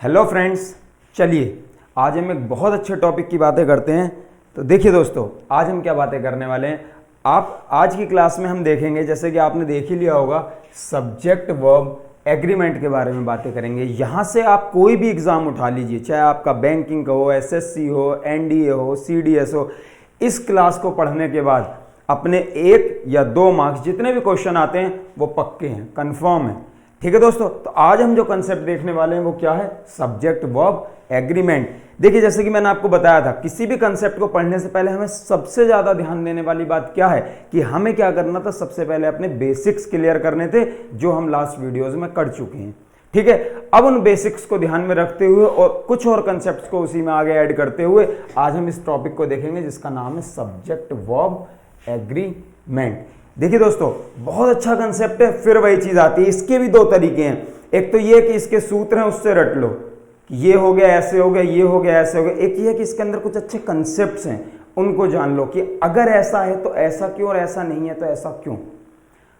Hello friends, चलिए आज हम एक बहुत अच्छे टॉपिक की बातें करते हैं। तो देखिए दोस्तों, आज हम क्या बातें करने वाले हैं। आप आज की क्लास में हम देखेंगे, जैसे कि आपने देख ही लिया होगा, सब्जेक्ट वर्ब एग्रीमेंट के बारे में बातें करेंगे। यहाँ से आप कोई भी एग्जाम उठा लीजिए, चाहे आपका बैंकिंग का हो, एसएससी हो, एनडीए हो, सीडीएस हो, इस क्लास को पढ़ने के बाद अपने 1 या 2 मार्क्स जितने भी क्वेश्चन आते हैं वो पक्के हैं, कंफर्म है। ठीक है दोस्तों, तो आज हम जो कंसेप्ट देखने वाले हैं वो क्या है, सब्जेक्ट वर्ब एग्रीमेंट। देखिए, जैसे कि मैंने आपको बताया था, किसी भी कंसेप्ट को पढ़ने से पहले हमें सबसे ज्यादा ध्यान देने वाली बात क्या है कि हमें क्या करना था, सबसे पहले अपने बेसिक्स क्लियर करने थे, जो हम लास्ट वीडियोस में कर चुके हैं। ठीक है, अब उन बेसिक्स को ध्यान में रखते हुए और कुछ और कंसेप्ट्स को उसी में आगे ऐड करते हुए आज हम इस टॉपिक को देखेंगे, जिसका नाम है सब्जेक्ट वर्ब एग्रीमेंट। देखिए दोस्तों, बहुत अच्छा कंसेप्ट है। फिर वही चीज आती है, इसके भी 2 तरीके हैं। एक तो ये कि इसके सूत्र हैं, उससे रट लो कि ये हो गया ऐसे हो गया, ये हो गया ऐसे हो गया। एक ये कि इसके अंदर कुछ अच्छे कंसेप्ट्स हैं, उनको जान लो कि अगर ऐसा है तो ऐसा क्यों और ऐसा नहीं है तो ऐसा क्यों।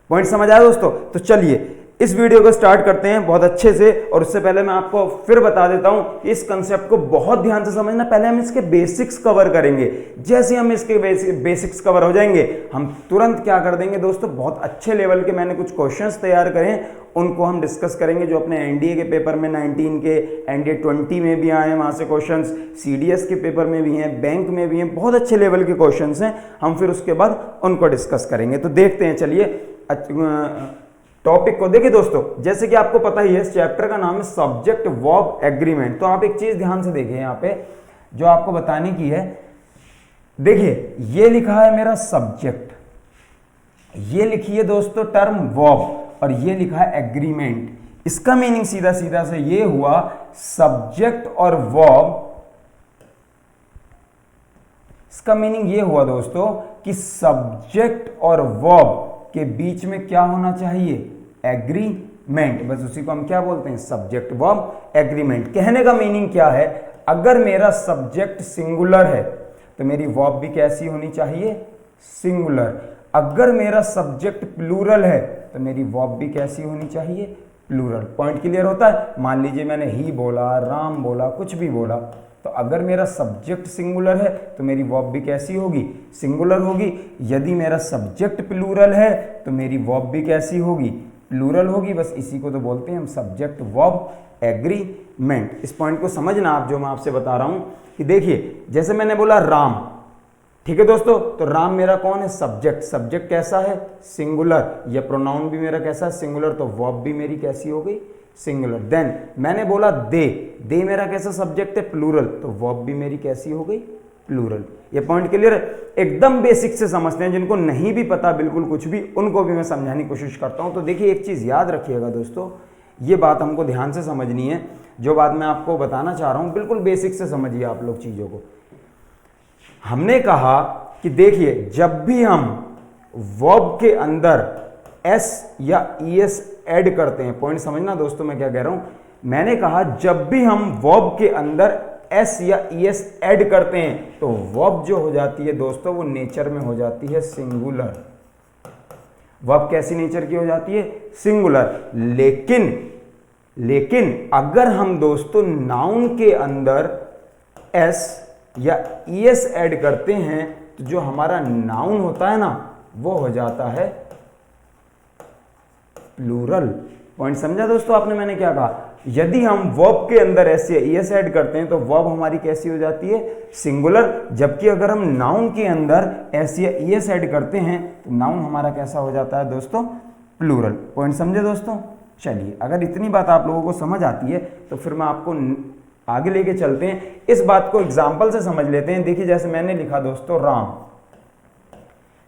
पॉइंट समझ आया दोस्तों? तो चलिए इस वीडियो को स्टार्ट करते हैं बहुत अच्छे से। और उससे पहले मैं आपको फिर बता देता हूं कि इस कंसेप्ट को बहुत ध्यान से समझना। पहले हम इसके बेसिक्स कवर करेंगे। जैसे हम इसके बेसिक्स कवर हो जाएंगे, हम तुरंत क्या कर देंगे दोस्तों, बहुत अच्छे लेवल के मैंने कुछ क्वेश्चंस तैयार करे हैं, उनको हम डिस्कस करेंगे, जो अपने एनडीए के पेपर में 19 के, एनडीए 20 में भी आए हैं, वहां से क्वेश्चंस, सीडीएस के पेपर में भी हैं, बैंक में भी हैं, बहुत अच्छे लेवल के क्वेश्चंस हैं। हम फिर उसके बाद उनको डिस्कस करेंगे। तो देखते हैं, चलिए टॉपिक को। देखिए दोस्तों, जैसे कि आपको पता ही है, इस चैप्टर का नाम है सब्जेक्ट वर्ब एग्रीमेंट। तो आप एक चीज ध्यान से देखिए, यहाँ पे जो आपको बताने की है। देखिए, ये लिखा है मेरा सब्जेक्ट, ये लिखी है दोस्तों टर्म वर्ब, और ये लिखा है एग्रीमेंट। इसका मीनिंग सीधा सीधा से ये हुआ, सब्जेक्ट और वर्ब। इसका मीनिंग ये हुआ दोस्तों कि सब्जेक्ट और वर्ब के बीच में क्या होना चाहिए, एग्रीमेंट। बस उसी को हम क्या बोलते हैं, सब्जेक्ट वर्ब एग्रीमेंट। कहने का मीनिंग क्या है, अगर मेरा सब्जेक्ट सिंगुलर है तो मेरी वर्ब भी कैसी होनी चाहिए, सिंगुलर। अगर मेरा सब्जेक्ट प्लूरल है तो मेरी वर्ब भी कैसी होनी चाहिए, प्लूरल। पॉइंट क्लियर होता है? मान लीजिए मैंने ही बोला, राम बोला, कुछ भी बोला, तो अगर मेरा सब्जेक्ट सिंगुलर है तो मेरी वर्ब भी कैसी होगी, सिंगुलर होगी। यदि मेरा सब्जेक्ट प्लूरल है तो मेरी वर्ब भी कैसी होगी, प्लूरल होगी। बस इसी को तो बोलते हैं हम सब्जेक्ट वर्ब एग्रीमेंट। इस पॉइंट को समझना आप, जो मैं आपसे बता रहा हूं कि देखिए, जैसे मैंने बोला राम, ठीक है दोस्तों, तो राम मेरा कौन है, सब्जेक्ट। सब्जेक्ट कैसा है, सिंगुलर। या प्रोनाउन भी मेरा कैसा है, सिंगुलर, तो वर्ब भी मेरी कैसी हो गई, सिंगुलर। देन मैंने बोला दे, दे मेरा कैसा सब्जेक्ट है, प्लूरल, तो वर्ब भी मेरी कैसी हो गई, प्लूरल। ये पॉइंट क्लियर है? एकदम बेसिक से समझते हैं। जिनको नहीं भी पता बिल्कुल कुछ भी, उनको भी मैं समझाने की कोशिश करता हूं। तो देखिए, एक चीज याद रखिएगा दोस्तों, ये बात हमको ध्यान से समझनी है। जो बात मैं आपको बताना चाह रहा हूं, बिल्कुल बेसिक से समझिए आप लोग चीजों को। हमने कहा कि देखिए, जब भी हम वर्ब के अंदर एस या ईएस ऐड करते हैं, पॉइंट समझना दोस्तों मैं क्या कह रहा हूं। मैंने कहा जब भी हम वर्ब के अंदर एस या ईएस ऐड करते हैं तो वर्ब जो हो जाती है दोस्तों, वो नेचर में हो जाती है सिंगुलर। वर्ब कैसी नेचर की हो जाती है, सिंगुलर। लेकिन अगर हम दोस्तों नाउन के अंदर एस या ईएस ऐड करते हैं तो जो हमारा नाउन होता है ना, वो हो जाता है प्लूरल। पॉइंट समझा दोस्तों आपने मैंने क्या कहा? यदि हम वर्ब के अंदर एस या ईएस ऐड करते हैं तो वर्ब हमारी कैसी हो जाती है, सिंगुलर। जबकि अगर हम नाउन के अंदर एस या ईएस ऐड करते हैं तो नाउन हमारा कैसा हो जाता है दोस्तों, प्लूरल। पॉइंट समझे दोस्तों? चलिए, अगर इतनी बात आप लोगों को समझ आती है तो फिर मैं आपको आगे लेके चलते हैं। इस बात को एग्जाम्पल से समझ लेते हैं। देखिए, जैसे मैंने लिखा दोस्तों राम,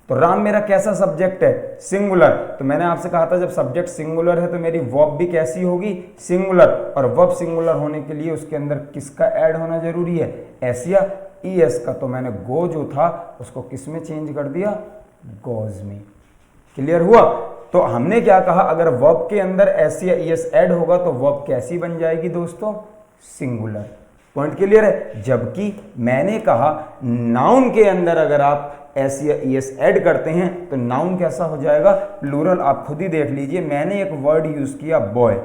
तो राम मेरा कैसा सब्जेक्ट है, सिंगुलर। तो मैंने आपसे कहा था जब सब्जेक्ट सिंगुलर है तो मेरी वर्ब भी कैसी होगी, सिंगुलर। और वर्ब सिंगुलर होने के लिए उसके अंदर किसका ऐड होना जरूरी है, एस या ईएस का। तो मैंने गो जो था उसको किस में चेंज कर दिया, गोज में। क्लियर हुआ? तो हमने क्या कहा, अगर वर्ब के अंदर एस या ईएस ऐड होगा तो वर्ब कैसी बन जाएगी दोस्तों, सिंगुलर। पॉइंट क्लियर है? जबकि मैंने कहा नाउन के अंदर अगर आप एस या ईएस ऐड करते हैं तो नाउन कैसा हो जाएगा, प्लूरल। आप खुद ही देख लीजिए, मैंने एक वर्ड यूज किया बॉय,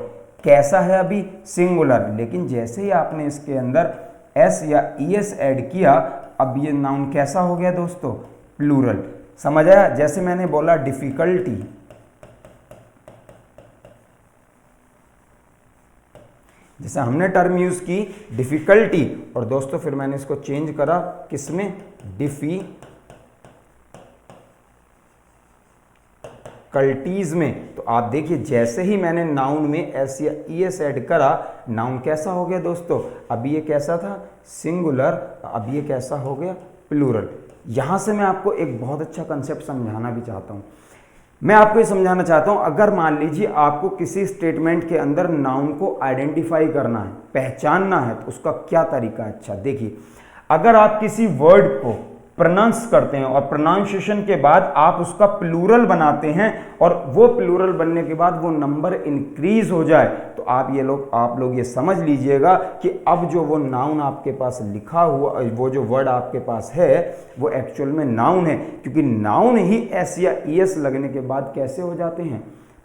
कैसा है अभी, सिंगुलर, लेकिन जैसे ही आपने इसके अंदर एस या ईएस ऐड किया, अब ये नाउन कैसा हो गया दोस्तों, प्लूरल। समझ आया? जैसे मैंने बोला डिफिकल्टी, जैसे हमने टर्म यूज की डिफिकल्टी, और दोस्तों फिर मैंने इसको चेंज करा किसमें, डिफिकल्टीज में। तो आप देखिए जैसे ही मैंने नाउन में एस या ईएस ऐड करा, नाउन कैसा हो गया दोस्तों, अभी ये कैसा था, सिंगुलर, अब ये कैसा हो गया, प्लूरल। यहां से मैं आपको एक बहुत अच्छा कंसेप्ट समझाना भी चाहता हूं। मैं आपको ये समझाना चाहता हूं, अगर मान लीजिए आपको किसी स्टेटमेंट के अंदर नाउन को आइडेंटिफाई करना है, पहचानना है, तो उसका क्या तरीका है। अच्छा देखिए, अगर आप किसी वर्ड को प्रोनाउंस करते हैं और प्रोनाउंसिएशन के बाद आप उसका प्लूरल बनाते हैं, और वो प्लूरल बनने के बाद वो नंबर इंक्रीज हो जाए, तो आप लोग ये समझ लीजिएगा कि अब जो वो नाउन आपके पास लिखा हुआ, वो जो वर्ड आपके पास है वो एक्चुअल में नाउन है, क्योंकि नाउन ही एस या ईएस लगने के बाद कैसे हो जाते हैं,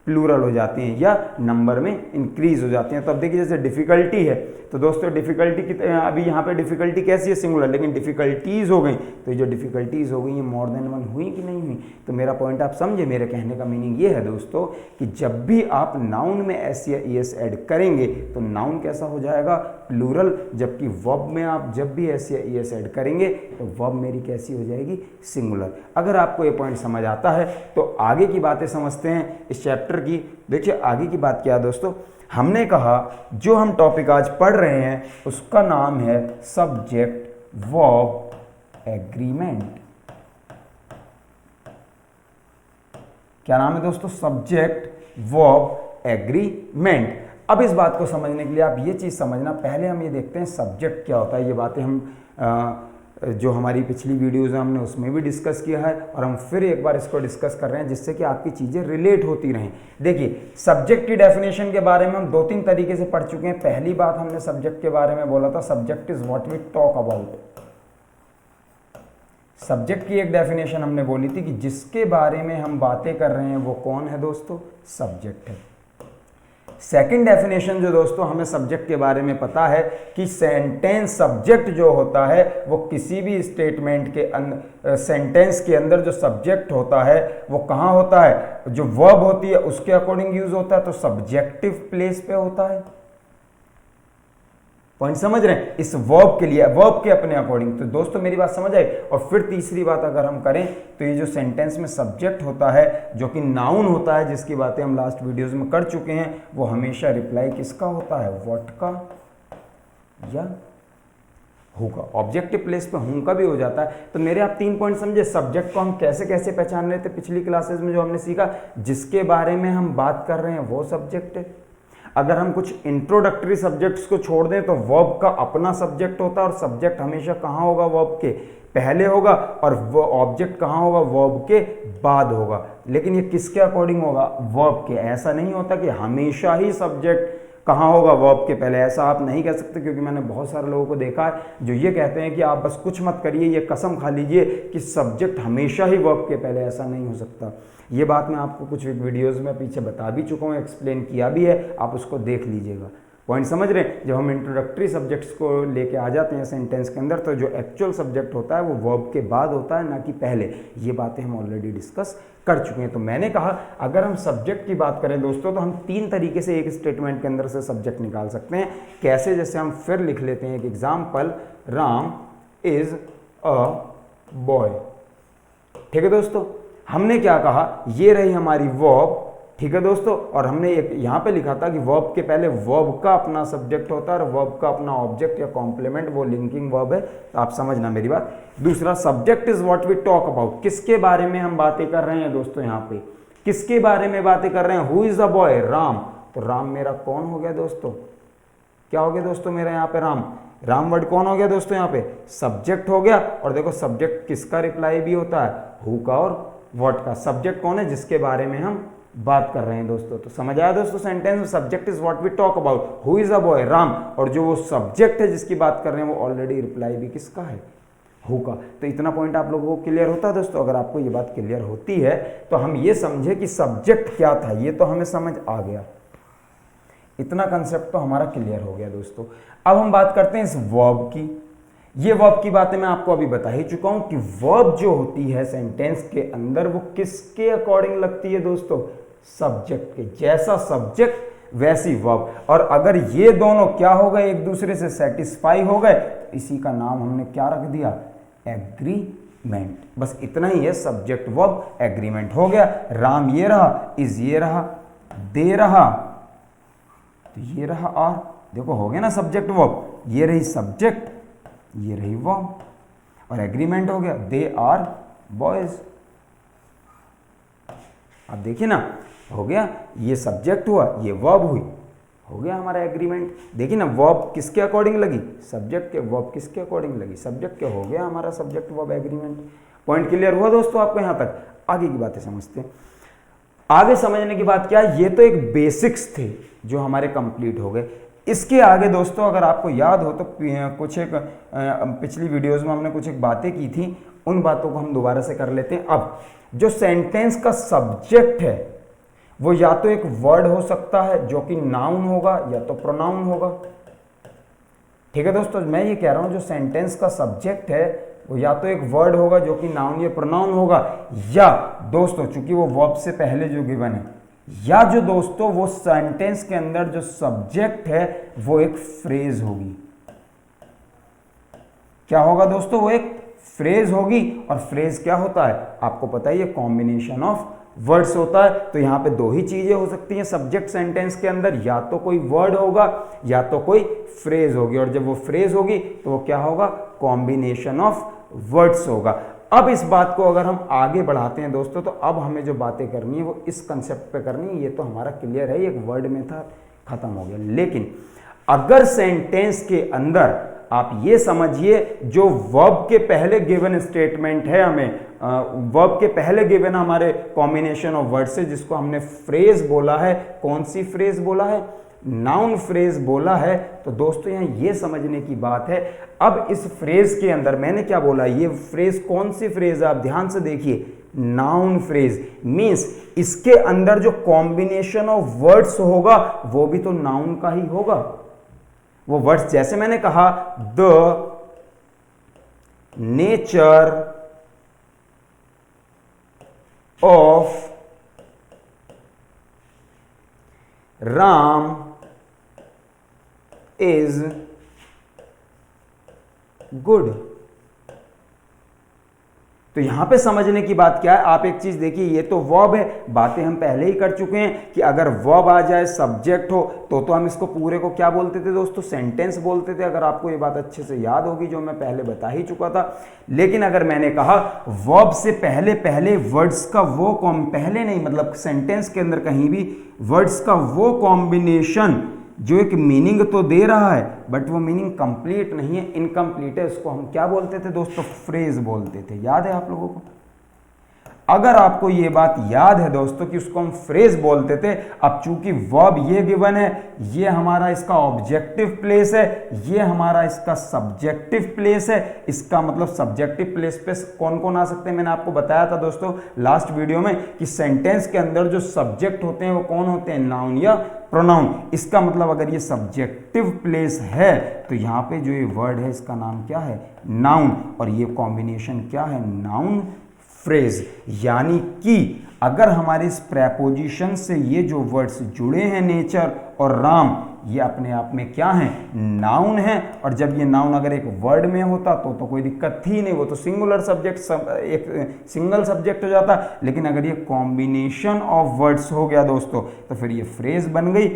प्लूरल हो जाते हैं या नंबर में इंक्रीज हो जाते हैं। तो अब देखिए जैसे डिफिकल्टी है, तो दोस्तों डिफिकल्टी की अभी यहाँ पे डिफिकल्टी कैसी है, सिंगुलर, लेकिन डिफिकल्टीज हो गई, तो ये जो डिफिकल्टीज हो गई ये मोर देन वन हुई कि नहीं हुई। तो मेरा पॉइंट आप समझे, मेरे कहने का मीनिंग ये है दोस्तों कि जब भी आप नाउन में एस या ईएस ऐड करेंगे तो नाउन कैसा हो जाएगा, प्लूरल, जबकि वर्ब में आप जब भी एस या ईएस ऐड करेंगे तो वर्ब मेरी कैसी हो जाएगी, सिंगुलर। अगर आपको ये पॉइंट समझ आता है तो आगे की बातें समझते हैं इस चैप्टर की। देखिए आगे की बात क्या है दोस्तों, हमने कहा जो हम टॉपिक आज पढ़ रहे हैं उसका नाम है सब्जेक्ट वर्ब एग्रीमेंट। क्या नाम है दोस्तों, सब्जेक्ट वर्ब एग्रीमेंट। अब इस बात को समझने के लिए आप ये चीज समझना, पहले हम ये देखते हैं सब्जेक्ट क्या होता है। ये बातें हम जो हमारी पिछली वीडियोज़ हैं हमने उसमें भी डिस्कस किया है, और हम फिर एक बार इसको डिस्कस कर रहे हैं जिससे कि आपकी चीज़ें रिलेट होती रहें। देखिए सब्जेक्ट की डेफिनेशन के बारे में हम 2-3 तरीके से पढ़ चुके हैं। पहली बात हमने सब्जेक्ट के बारे में बोला था, subject is what we talk about. Subject की एक डेफिनेशन हमने बोली थी कि जिसके बारे में हम बातें कर रहे हैं वो कौन है दोस्तों, सब्जेक्ट है। सेकंड डेफिनेशन जो दोस्तों हमें सब्जेक्ट के बारे में पता है कि सेंटेंस सब्जेक्ट जो होता है वो किसी भी स्टेटमेंट के सेंटेंस के अंदर जो सब्जेक्ट होता है वो कहाँ होता है, जो वर्ब होती है उसके अकॉर्डिंग यूज होता है, तो सब्जेक्टिव प्लेस पे होता है। पॉइंट समझ रहे हैं, इस वर्ब के लिए, वर्ब के अपने अकॉर्डिंग। तो दोस्तों मेरी बात समझ आई। और फिर तीसरी बात अगर हम करें तो ये जो सेंटेंस में सब्जेक्ट होता है जो कि नाउन होता है, जिसकी बातें हम लास्ट वीडियोस में कर चुके हैं, वो हमेशा रिप्लाई किसका होता है, व्हाट का या हु का। ऑब्जेक्टिव प्लेस पे हु का भी हो जाता है। तो मेरे आप 3 पॉइंट समझे। सब्जेक्ट को हम कैसे कैसे पहचान रहे थे पिछली क्लासेस में, जो हमने सीखा, जिसके बारे में हम बात कर रहे हैं वो सब्जेक्ट है। अगर हम कुछ इंट्रोडक्टरी सब्जेक्ट्स को छोड़ दें तो वर्ब का अपना सब्जेक्ट होता है, और सब्जेक्ट हमेशा कहाँ होगा, वर्ब के पहले होगा, और वो ऑब्जेक्ट कहाँ होगा, वर्ब के बाद होगा। लेकिन ये किसके अकॉर्डिंग होगा, वर्ब के। ऐसा नहीं होता कि हमेशा ही सब्जेक्ट कहाँ होगा, वर्ब के पहले। ऐसा आप नहीं कह सकते, क्योंकि मैंने बहुत सारे लोगों को देखा है जो ये कहते हैं कि आप बस कुछ मत करिए, ये कसम खा लीजिए कि सब्जेक्ट हमेशा ही वर्ब के पहले। ऐसा नहीं हो सकता। ये बात मैं आपको कुछ वीडियोस में पीछे बता भी चुका हूँ, एक्सप्लेन किया भी है, आप उसको देख लीजिएगा। पॉइंट समझ रहे हैं। जब हम इंट्रोडक्टरी सब्जेक्ट्स को लेके आ जाते हैं सेंटेंस के अंदर, तो जो एक्चुअल सब्जेक्ट होता है वो वर्ब के बाद होता है, ना कि पहले। ये बातें हम ऑलरेडी डिस्कस कर चुके हैं। तो मैंने कहा अगर हम सब्जेक्ट की बात करें दोस्तों, तो हम 3 तरीके से एक स्टेटमेंट के अंदर से सब्जेक्ट निकाल सकते हैं। कैसे, जैसे हम फिर लिख लेते हैं एक example, Ram is a boy. ठीक है दोस्तों, हमने क्या कहा, ये रही हमारी वर्ब। ठीक है दोस्तों, और हमने एक यहाँ पे लिखा था कि वर्ब के पहले वर्ब का अपना सब्जेक्ट होता है और वर्ब का अपना ऑब्जेक्ट या कॉम्प्लीमेंट, वो लिंकिंग वर्ब है। तो आप समझना मेरी बात। दूसरा, subject is what we talk about. किसके बारे में हम बातें कर रहे हैं दोस्तों, यहाँ पे किसके बारे में बातें कर रहे हैं, who is the boy, Ram. तो राम मेरा कौन हो गया दोस्तों, क्या हो गया दोस्तों मेरा यहाँ पे, राम। राम वर्ड कौन हो गया दोस्तों, यहाँ पे सब्जेक्ट हो गया। और देखो सब्जेक्ट किसका रिप्लाई भी होता है, हु का और व्हाट का। सब्जेक्ट कौन है, जिसके बारे में हम बात कर रहे हैं दोस्तों। तो समझ आया दोस्तों सेंटेंस में, subject is what we talk about, who is a boy, Ram. और जो वो सब्जेक्ट है जिसकी बात कर रहे हैं वो ऑलरेडी रिप्लाई भी किसका है, हु का। तो इतना पॉइंट आप लोगों को क्लियर होता है दोस्तों। अगर आपको ये बात क्लियर होती है तो हम ये समझे कि सब्जेक्ट क्या था, ये तो हमें समझ आ गया। इतना कंसेप्ट तो हमारा क्लियर हो गया दोस्तों। अब हम बात करते हैं इस वर्ब की। ये वर्ब की बातें मैं आपको अभी बता ही चुका हूं कि वर्ब जो होती है सेंटेंस के अंदर वो किसके अकॉर्डिंग लगती है दोस्तों, सब्जेक्ट के। जैसा सब्जेक्ट वैसी वर्ब। और अगर ये दोनों क्या हो गए, एक दूसरे से सेटिस्फाई हो गए, तो इसी का नाम हमने क्या रख दिया, एग्रीमेंट। बस इतना ही है, सब्जेक्ट वर्ब एग्रीमेंट हो गया। राम ये रहा, इज ये रहा, दे रहा तो ये रहा आर, देखो हो गया ना सब्जेक्ट वर्ब। ये रही सब्जेक्ट, ये रही वर्ब, और एग्रीमेंट हो गया, दे आर बॉयज। अब देखिए ना, हो गया, ये सब्जेक्ट हुआ, ये वर्ब हुई, हो गया हमारा एग्रीमेंट। देखिए ना, वर्ब किसके अकॉर्डिंग लगी, सब्जेक्ट के। वर्ब किसके अकॉर्डिंग लगी, सब्जेक्ट के। हो गया हमारा subject verb agreement. Point clear हुआ दोस्तों आपको यहां तक? आगे की बातें समझते हैं। आगे समझने की बात क्या है, ये तो एक बेसिक्स थे जो हमारे कंप्लीट हो गए। इसके आगे दोस्तों अगर आपको याद हो तो कुछ एक पिछली वीडियोस में हमने कुछ एक बातें की थी, उन बातों को हम दोबारा से कर लेते हैं। अब जो सेंटेंस का सब्जेक्ट है वो या तो एक वर्ड हो सकता है जो कि नाउन होगा या तो प्रोनाउन होगा। ठीक है दोस्तों, मैं ये कह रहा हूं जो सेंटेंस का सब्जेक्ट है वो या तो एक वर्ड होगा जो कि नाउन या प्रोनाउन होगा, या दोस्तों चूंकि वो वर्ब से पहले जो गिवन है, या जो दोस्तों वो सेंटेंस के अंदर जो सब्जेक्ट है वो एक फ्रेज होगी। क्या होगा दोस्तों, वो एक फ्रेज होगी। और फ्रेज क्या होता है आपको पता है, ये कॉम्बिनेशन ऑफ वर्ड्स होता है। तो यहां पे दो ही चीजें हो सकती हैं सब्जेक्ट सेंटेंस के अंदर, या तो कोई वर्ड होगा या तो कोई फ्रेज होगी। और जब वो फ्रेज होगी तो वो क्या होगा, कॉम्बिनेशन ऑफ वर्ड्स होगा। अब इस बात को अगर हम आगे बढ़ाते हैं दोस्तों, तो अब हमें जो बातें करनी है वो इस कंसेप्ट पे करनी है। ये तो हमारा क्लियर है, एक वर्ड में था, खत्म हो गया। लेकिन अगर सेंटेंस के अंदर आप ये समझिए, जो वर्ब के पहले गिवन स्टेटमेंट है, हमें वर्ब के पहले गिवन हमारे कॉम्बिनेशन ऑफ वर्ड से, जिसको हमने फ्रेज बोला है, कौन सी फ्रेज बोला है, नाउन फ्रेज बोला है। तो दोस्तों यहां ये समझने की बात है, अब इस फ्रेज के अंदर मैंने क्या बोला, ये फ्रेज कौन सी फ्रेज है, आप ध्यान से देखिए, नाउन फ्रेज। मींस इसके अंदर जो कॉम्बिनेशन ऑफ वर्ड्स होगा वो भी तो नाउन का ही होगा। वो वर्ड्स जैसे मैंने कहा, the, nature of Ram is good. तो यहां पे समझने की बात क्या है, आप एक चीज देखिए, ये तो वर्ब है, बातें हम पहले ही कर चुके हैं कि अगर वर्ब आ जाए, सब्जेक्ट हो, तो हम इसको पूरे को क्या बोलते थे दोस्तों, सेंटेंस बोलते थे। अगर आपको ये बात अच्छे से याद होगी, जो मैं पहले बता ही चुका था। लेकिन अगर मैंने कहा वर्ब से पहले पहले वर्ड्स का वो पहले नहीं, मतलब सेंटेंस के अंदर कहीं भी वर्ड्स का वो कॉम्बिनेशन जो एक मीनिंग तो दे रहा है बट वो मीनिंग कंप्लीट नहीं है, इनकम्प्लीट है, उसको हम क्या बोलते थे दोस्तों, फ्रेज बोलते थे। याद है आप लोगों को? अगर आपको ये बात याद है दोस्तों कि उसको हम फ्रेज बोलते थे, अब चूंकि वर्ब ये गिवन है, ये हमारा इसका ऑब्जेक्टिव प्लेस है, ये हमारा इसका सब्जेक्टिव प्लेस है। इसका मतलब सब्जेक्टिव प्लेस पे कौन कौन आ सकते हैं, मैंने आपको बताया था दोस्तों लास्ट वीडियो में कि सेंटेंस के अंदर जो सब्जेक्ट होते हैं वो कौन होते हैं, नाउन या प्रोनाउन। इसका मतलब अगर ये सब्जेक्टिव प्लेस है तो यहाँ पे जो ये वर्ड है इसका नाम क्या है, नाउन, और ये कॉम्बिनेशन क्या है, नाउन फ्रेज। यानी कि अगर हमारे इस प्रेपोजिशन से ये जो वर्ड्स जुड़े हैं, नेचर और राम, ये अपने आप में क्या है, नाउन है। और जब ये नाउन अगर एक वर्ड में होता तो कोई दिक्कत थी नहीं, वो तो सिंगुलर सब्जेक्ट, एक सिंगल सब्जेक्ट हो जाता। लेकिन अगर ये कॉम्बिनेशन ऑफ वर्ड्स हो गया दोस्तों तो फिर ये फ्रेज बन गई।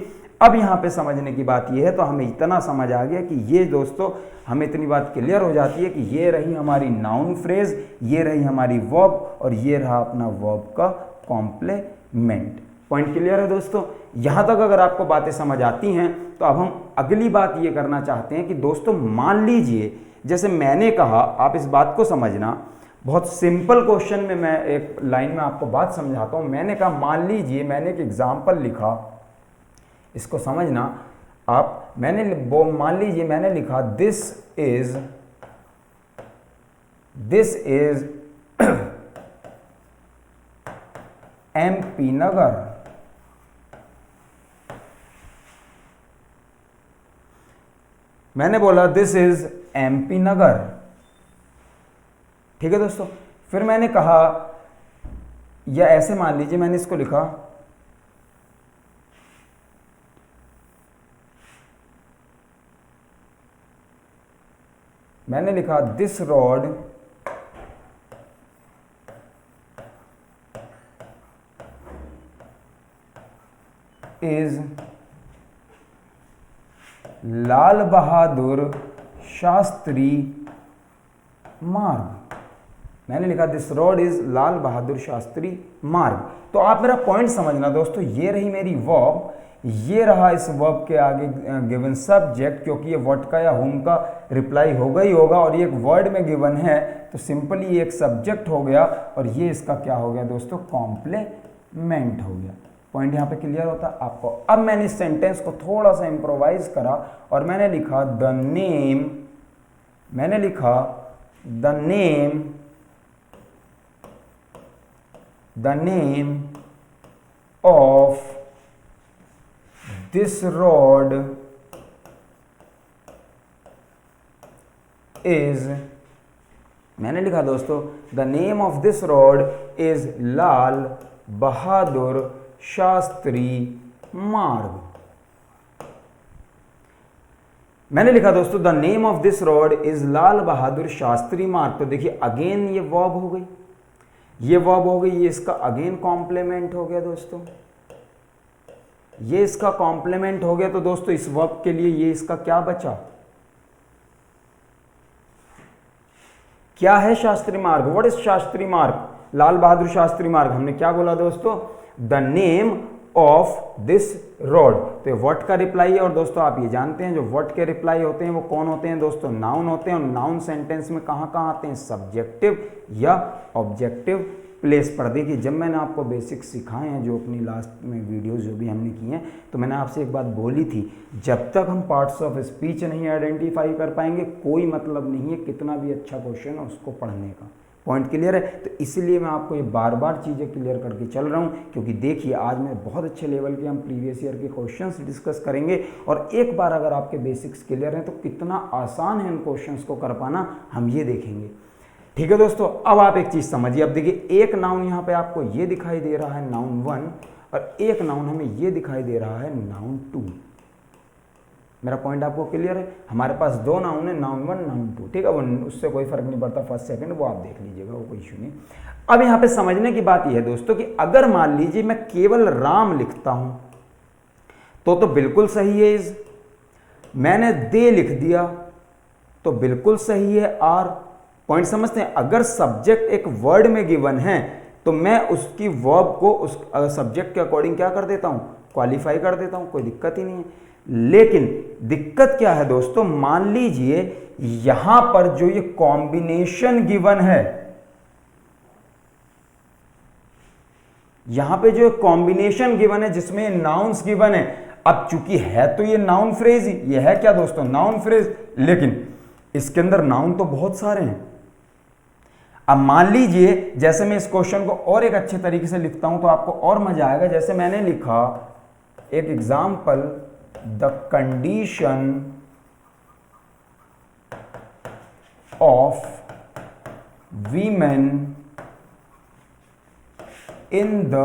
अब यहाँ पे समझने की बात ये है, तो हमें इतना समझ आ गया कि ये दोस्तों, हमें इतनी बात क्लियर हो जाती है कि ये रही हमारी नाउन फ्रेज, ये रही हमारी वर्ब, और ये रहा अपना वर्ब का कॉम्प्लीमेंट। पॉइंट क्लियर है दोस्तों? यहां तक अगर आपको बातें समझ आती हैं तो अब हम अगली बात ये करना चाहते हैं कि दोस्तों मान लीजिए, जैसे मैंने कहा, आप इस बात को समझना, बहुत सिंपल क्वेश्चन में मैं एक लाइन में आपको बात समझाता हूं। मैंने कहा मान लीजिए मैंने एक एग्जाम्पल लिखा, इसको समझना आप, मान लीजिए मैंने लिखा दिस इज MP नगर। मैंने बोला दिस इज एमपी नगर, ठीक है दोस्तों। फिर मैंने कहा, या ऐसे मान लीजिए मैंने इसको लिखा this road is Lal Bahadur Shastri Marg. मैंने लिखा this road is Lal Bahadur Shastri Marg. तो आप मेरा पॉइंट समझना दोस्तों, ये रही मेरी वर्ब, ये रहा इस वर्ब के आगे गिवन सब्जेक्ट, क्योंकि ये व्हाट का या हुम का रिप्लाई होगा ही होगा, और ये एक वर्ड में गिवन है तो सिंपली ये एक सब्जेक्ट हो गया, और ये इसका क्या हो गया दोस्तों, कॉम्प्लीमेंट हो गया। पॉइंट यहाँ पे क्लियर होता है आपको। अब मैंने इस सेंटेंस को थोड़ा सा इंप्रोवाइज करा और मैंने लिखा the name of this road is, मैंने लिखा दोस्तों the name of this road is Lal Bahadur Shastri Marg. मैंने लिखा दोस्तों the name of this road is Lal Bahadur Shastri Marg. तो देखिए अगेन ये वर्ब हो गई, ये वर्ब हो गई, ये इसका अगेन कॉम्प्लीमेंट हो गया दोस्तों, ये इसका कॉम्प्लीमेंट हो गया। तो दोस्तों इस वर्ब के लिए ये इसका क्या बचा, क्या है शास्त्री मार्ग। व्हाट इज शास्त्री मार्ग, लाल बहादुर शास्त्री मार्ग। हमने क्या बोला दोस्तों, the name of this road. तो व्हाट का रिप्लाई है, और दोस्तों आप ये जानते हैं जो व्हाट के रिप्लाई होते हैं वो कौन होते हैं दोस्तों, नाउन होते हैं। और नाउन सेंटेंस में कहाँ कहाँ आते हैं, सब्जेक्टिव या ऑब्जेक्टिव प्लेस पर। देखिए जब मैंने आपको बेसिक्स सिखाए हैं, जो अपनी लास्ट में वीडियोस जो भी हमने की हैं, तो मैंने आपसे एक बात बोली थी, जब तक हम पार्ट्स ऑफ स्पीच नहीं आइडेंटिफाई कर पाएंगे कोई मतलब नहीं है कितना भी अच्छा क्वेश्चन है उसको पढ़ने का। पॉइंट क्लियर है। तो इसीलिए मैं आपको ये बार बार चीज़ें क्लियर करके चल रहा हूँ, क्योंकि देखिए आज मैं बहुत अच्छे लेवल के हम प्रीवियस ईयर के क्वेश्चंस डिस्कस करेंगे, और एक बार अगर आपके बेसिक्स क्लियर हैं तो कितना आसान है इन क्वेश्चंस को कर पाना, हम ये देखेंगे। ठीक है दोस्तों, अब आप एक चीज़ समझिए। अब देखिए एक नाउन यहाँ पे आपको ये दिखाई दे रहा है नाउन 1, और एक नाउन हमें ये दिखाई दे रहा है नाउन 2। मेरा पॉइंट आपको क्लियर है। हमारे पास दो नाउन है, नाउन 1 नाउन 2, ठीक है। वो उससे कोई फर्क नहीं पड़ता, फर्स्ट सेकंड वो आप देख लीजिएगा, वो कोई इशू नहीं। अब यहाँ पे समझने की बात यह है दोस्तों कि अगर मान लीजिए मैं केवल राम लिखता हूं तो बिल्कुल सही है इज, मैंने दे लिख दिया तो बिल्कुल सही है आर। पॉइंट समझते हैं। अगर सब्जेक्ट एक वर्ड में गिवन है तो मैं उसकी वर्ब को उस सब्जेक्ट के अकॉर्डिंग क्या कर देता हूं, क्वालिफाई कर देता हूं, कोई दिक्कत ही नहीं है। लेकिन दिक्कत क्या है दोस्तों, मान लीजिए यहां पर जो ये कॉम्बिनेशन गिवन है, यहां पे जो कॉम्बिनेशन गिवन है जिसमें नाउन्स गिवन है, अब चूंकि है तो ये नाउन फ्रेज ही, ये है क्या दोस्तों, नाउन फ्रेज, लेकिन इसके अंदर नाउन तो बहुत सारे हैं। अब मान लीजिए जैसे मैं इस क्वेश्चन को और एक अच्छे तरीके से लिखता हूं तो आपको और मजा आएगा। जैसे मैंने लिखा एक example, the condition of women in the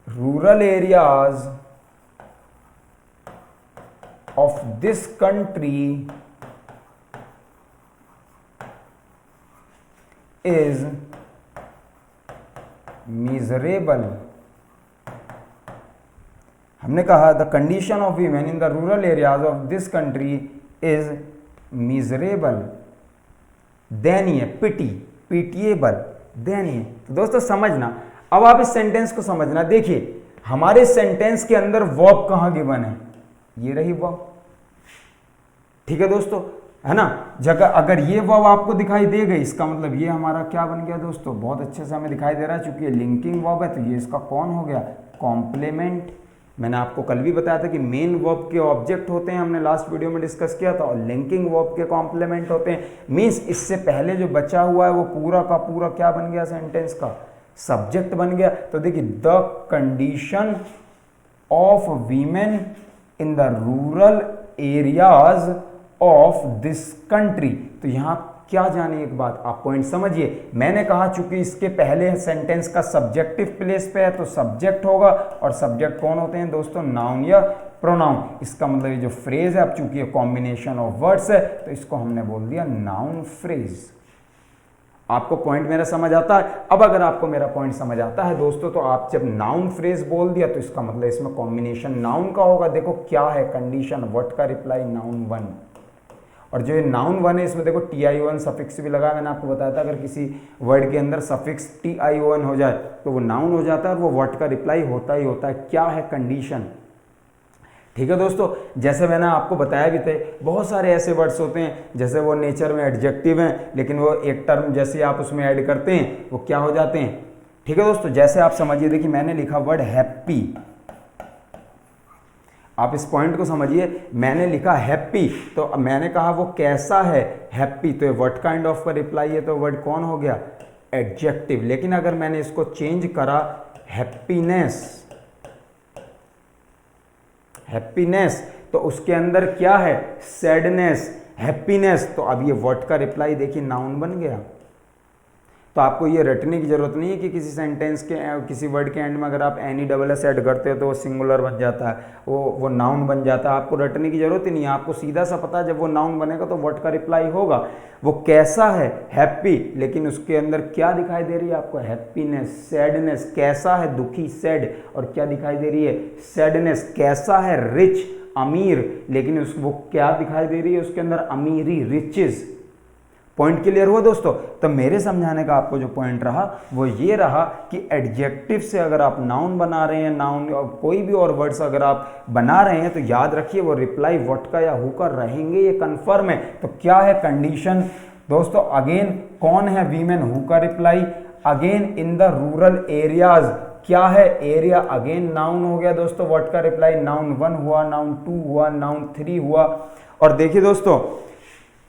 rural areas of this country is miserable। हमने कहा the condition of women in the rural areas of this country is miserable, दयनीय, पिटी, पिटिएबल, दयनीय। तो दोस्तों समझना, अब आप इस सेंटेंस को समझना। देखिए हमारे सेंटेंस के अंदर वर्ब कहां गिवन है, ये रही वर्ब, ठीक है दोस्तों, है ना। जगह अगर ये वर्ब आपको दिखाई दे गई, इसका मतलब ये हमारा क्या बन गया दोस्तों, बहुत अच्छे से हमें दिखाई दे रहा है। चूंकि ये लिंकिंग वर्ब है तो ये इसका कौन हो गया, कॉम्प्लीमेंट। मैंने आपको कल भी बताया था कि मेन वर्ब के ऑब्जेक्ट होते हैं, हमने लास्ट वीडियो में डिस्कस किया था, और लिंकिंग वर्ब के कॉम्प्लीमेंट होते हैं। मीन्स इससे पहले जो बचा हुआ है वो पूरा का पूरा क्या बन गया, सेंटेंस का सब्जेक्ट बन गया। तो देखिए the condition of women in the rural areas of this country. तो यहां क्या जाने एक बात, आप पॉइंट समझिए। मैंने कहा चूंकि इसके पहले सेंटेंस का सब्जेक्टिव प्लेस पे है तो सब्जेक्ट होगा, और सब्जेक्ट कौन होते हैं दोस्तों, नाउन या प्रोनाउन। इसका मतलब ये जो फ्रेज है, अब चूंकि ये कॉम्बिनेशन ऑफ वर्ड्स है तो इसको हमने बोल दिया नाउन फ्रेज। आपको पॉइंट मेरा समझ आता है? अब अगर आपको मेरा पॉइंट समझ आता है दोस्तों, तो आप जब नाउन फ्रेज बोल दिया तो इसका मतलब इसमें कॉम्बिनेशन नाउन का होगा। देखो क्या है कंडीशन, व्हाट का रिप्लाई नाउन वन, और जो ये नाउन वन है इसमें देखो TION सफिक्स भी लगा है। मैंने आपको बताया था अगर किसी वर्ड के अंदर सफिक्स TION हो जाए तो वो नाउन हो जाता है और वो व्हाट का रिप्लाई होता ही होता है। क्या है कंडीशन, ठीक है दोस्तों। जैसे मैंने आपको बताया भी थे, बहुत सारे ऐसे वर्ड्स होते हैं जैसे वो नेचर में एडजेक्टिव हैं, लेकिन वो एक टर्म जैसे आप उसमें ऐड करते हैं वो क्या हो जाते हैं, ठीक है दोस्तों। जैसे आप समझिए, देखिए मैंने लिखा वर्ड हैप्पी, आप इस पॉइंट को समझिए। मैंने लिखा हैप्पी, तो मैंने कहा वो कैसा है, हैप्पी, तो ये व्हाट काइंड ऑफ का रिप्लाई है, तो वर्ड कौन हो गया, एडजेक्टिव। लेकिन अगर मैंने इसको चेंज करा हैप्पीनेस, हैप्पीनेस, तो उसके अंदर क्या है, सैडनेस, हैप्पीनेस, तो अब ये व्हाट का रिप्लाई देखिए नाउन बन गया। तो आपको ये रटने की जरूरत नहीं है कि किसी सेंटेंस के किसी वर्ड के एंड में अगर आप NESS ऐड करते हो तो वो सिंगुलर बन जाता है, वो नाउन बन जाता है। आपको रटने की जरूरत ही नहीं है, आपको सीधा सा पता है जब वो नाउन बनेगा तो व्हाट का रिप्लाई होगा। वो कैसा है, हैप्पी, लेकिन उसके अंदर क्या दिखाई दे रही है आपको, हैप्पीनेस, सैडनेस, कैसा है दुखी, सैड, और क्या दिखाई दे रही है, सैडनेस। कैसा है रिच, अमीर, लेकिन वो क्या दिखाई दे रही है उसके अंदर, अमीरी, रिचेस। पॉइंट क्लियर हुआ दोस्तों। तो मेरे समझाने का आपको जो पॉइंट रहा वो ये रहा कि एडजेक्टिव से अगर आप नाउन बना रहे हैं, नाउन कोई भी और वर्ड्स अगर आप बना रहे हैं तो याद रखिए वो रिप्लाई व्हाट का या हु का रहेंगे, ये कंफर्म है। तो क्या है कंडीशन दोस्तों, अगेन कौन है, वीमेन, हु का reply, again in the rural areas, क्या है, एरिया, अगेन नाउन हो गया दोस्तों, व्हाट का रिप्लाई नाउन 1 हुआ, नाउन 2 हुआ, नाउन 3 हुआ। और देखिए दोस्तों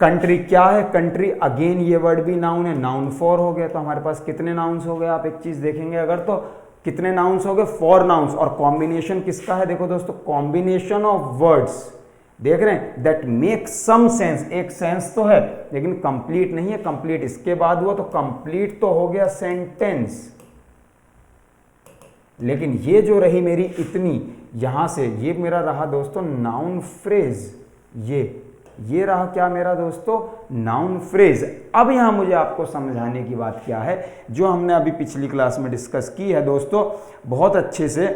कंट्री, क्या है कंट्री, अगेन ये वर्ड भी नाउन है, नाउन 4 हो गया। तो हमारे पास कितने नाउन्स हो गए, आप एक चीज देखेंगे अगर तो कितने नाउन्स हो गए, 4 नाउन्स। और कॉम्बिनेशन किसका है, देखो दोस्तों कॉम्बिनेशन ऑफ वर्ड्स, देख रहे हैं, दैट मेक सम सेंस, एक सेंस तो है लेकिन कंप्लीट नहीं है। कंप्लीट इसके बाद हुआ तो कंप्लीट तो हो गया सेंटेंस, लेकिन ये जो रही मेरी इतनी यहां से, ये मेरा रहा दोस्तों नाउन फ्रेज, ये रहा क्या मेरा दोस्तों, नाउन फ्रेज। अब यहां मुझे आपको समझाने की बात क्या है, जो हमने अभी पिछली क्लास में डिस्कस की है दोस्तों बहुत अच्छे से,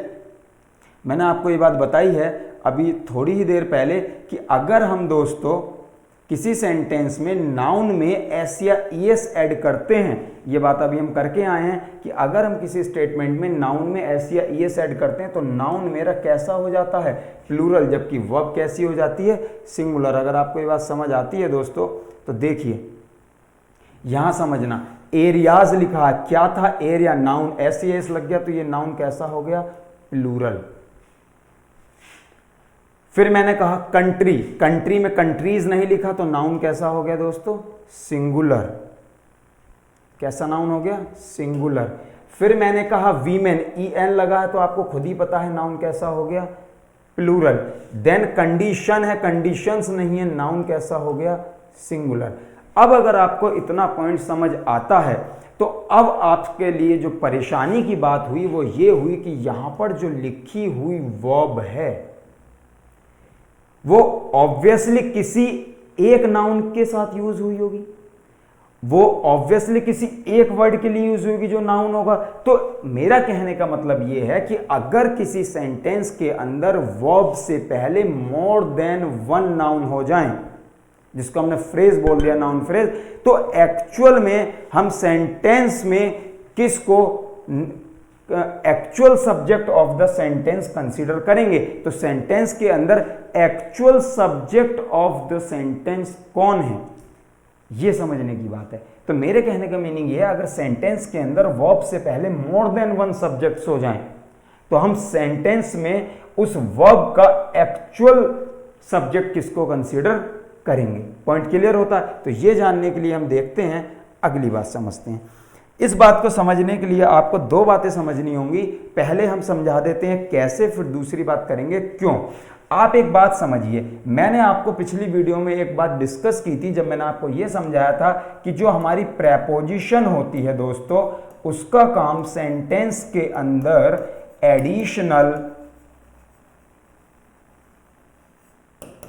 मैंने आपको ये बात बताई है अभी थोड़ी ही देर पहले कि अगर हम दोस्तों किसी सेंटेंस में नाउन में एस या ईएस ऐड करते हैं, ये बात अभी हम करके आए हैं कि अगर हम किसी स्टेटमेंट में नाउन में एस या ईएस ऐड करते हैं तो नाउन मेरा कैसा हो जाता है, प्लूरल, जबकि वर्ब कैसी हो जाती है, सिंगुलर। अगर आपको ये बात समझ आती है दोस्तों तो देखिए यहां समझना, एरियाज लिखा है, क्या था एरिया, नाउन, एस या एस लग गया तो ये नाउन कैसा हो गया, प्लूरल। फिर मैंने कहा कंट्री, कंट्री में कंट्रीज नहीं लिखा तो नाउन कैसा हो गया दोस्तों, सिंगुलर। कैसा नाउन हो गया, सिंगुलर। फिर मैंने कहा वीमेन, EN लगा है तो आपको खुद ही पता है नाउन कैसा हो गया, प्लूरल। देन कंडीशन है, कंडीशंस नहीं है, नाउन कैसा हो गया, सिंगुलर। अब अगर आपको इतना पॉइंट समझ आता है तो अब आपके लिए जो परेशानी की बात हुई वो ये हुई कि यहां पर जो लिखी हुई वर्ब है वो ऑब्वियसली किसी एक नाउन के साथ यूज हुई होगी, वो ऑब्वियसली किसी एक वर्ड के लिए यूज होगी जो नाउन होगा। तो मेरा कहने का मतलब ये है कि अगर किसी सेंटेंस के अंदर वर्ब से पहले मोर देन 1 नाउन हो जाएं, जिसको हमने फ्रेज बोल दिया, नाउन फ्रेज, तो एक्चुअल में हम सेंटेंस में किसको actual subject of the sentence consider करेंगे। तो सेंटेंस के अंदर actual subject of the sentence कौन है, ये समझने की बात है। तो मेरे कहने का मीनिंग ये है, अगर सेंटेंस के अंदर वर्ब से पहले मोर देन 1 सब्जेक्ट्स हो जाएं तो हम सेंटेंस में उस वर्ब का एक्चुअल सब्जेक्ट किसको कंसीडर करेंगे। पॉइंट क्लियर होता है। तो ये जानने के लिए हम देखते हैं, अगली बात समझते हैं। इस बात को समझने के लिए आपको 2 बातें समझनी होंगी। पहले हम समझा देते हैं कैसे, फिर दूसरी बात करेंगे क्यों। आप एक बात समझिए, मैंने आपको पिछली वीडियो में एक बात डिस्कस की थी, जब मैंने आपको यह समझाया था कि जो हमारी प्रेपोजिशन होती है दोस्तों, उसका काम सेंटेंस के अंदर एडिशनल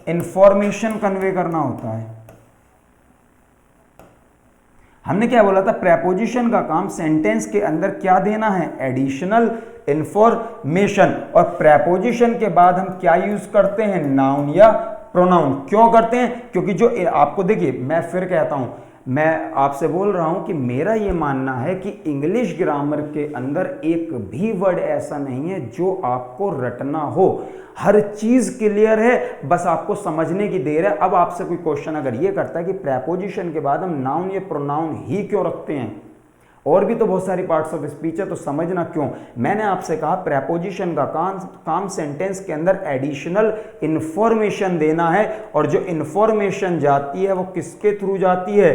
इंफॉर्मेशन कन्वे करना होता है। हमने क्या बोला था, प्रेपोजिशन का काम सेंटेंस के अंदर क्या देना है, एडिशनल इंफॉर्मेशन। और प्रेपोजिशन के बाद हम क्या यूज करते हैं, नाउन या प्रोनाउन। क्यों करते हैं, क्योंकि जो आपको देखिए, मैं फिर कहता हूं, मैं आपसे बोल रहा हूं कि मेरा यह मानना है कि इंग्लिश ग्रामर के अंदर एक भी वर्ड ऐसा नहीं है जो आपको रटना हो। हर चीज क्लियर है, बस आपको समझने की देर है। अब आपसे कोई क्वेश्चन अगर ये करता है कि प्रेपोजिशन के बाद हम नाउन या प्रोनाउन ही क्यों रखते हैं, और भी तो बहुत सारी पार्ट्स ऑफ स्पीच है, तो समझना क्यों। मैंने आपसे कहा प्रेपोजिशन का काम सेंटेंस के अंदर एडिशनल इंफॉर्मेशन देना है, और जो इंफॉर्मेशन जाती है वो किसके थ्रू जाती है,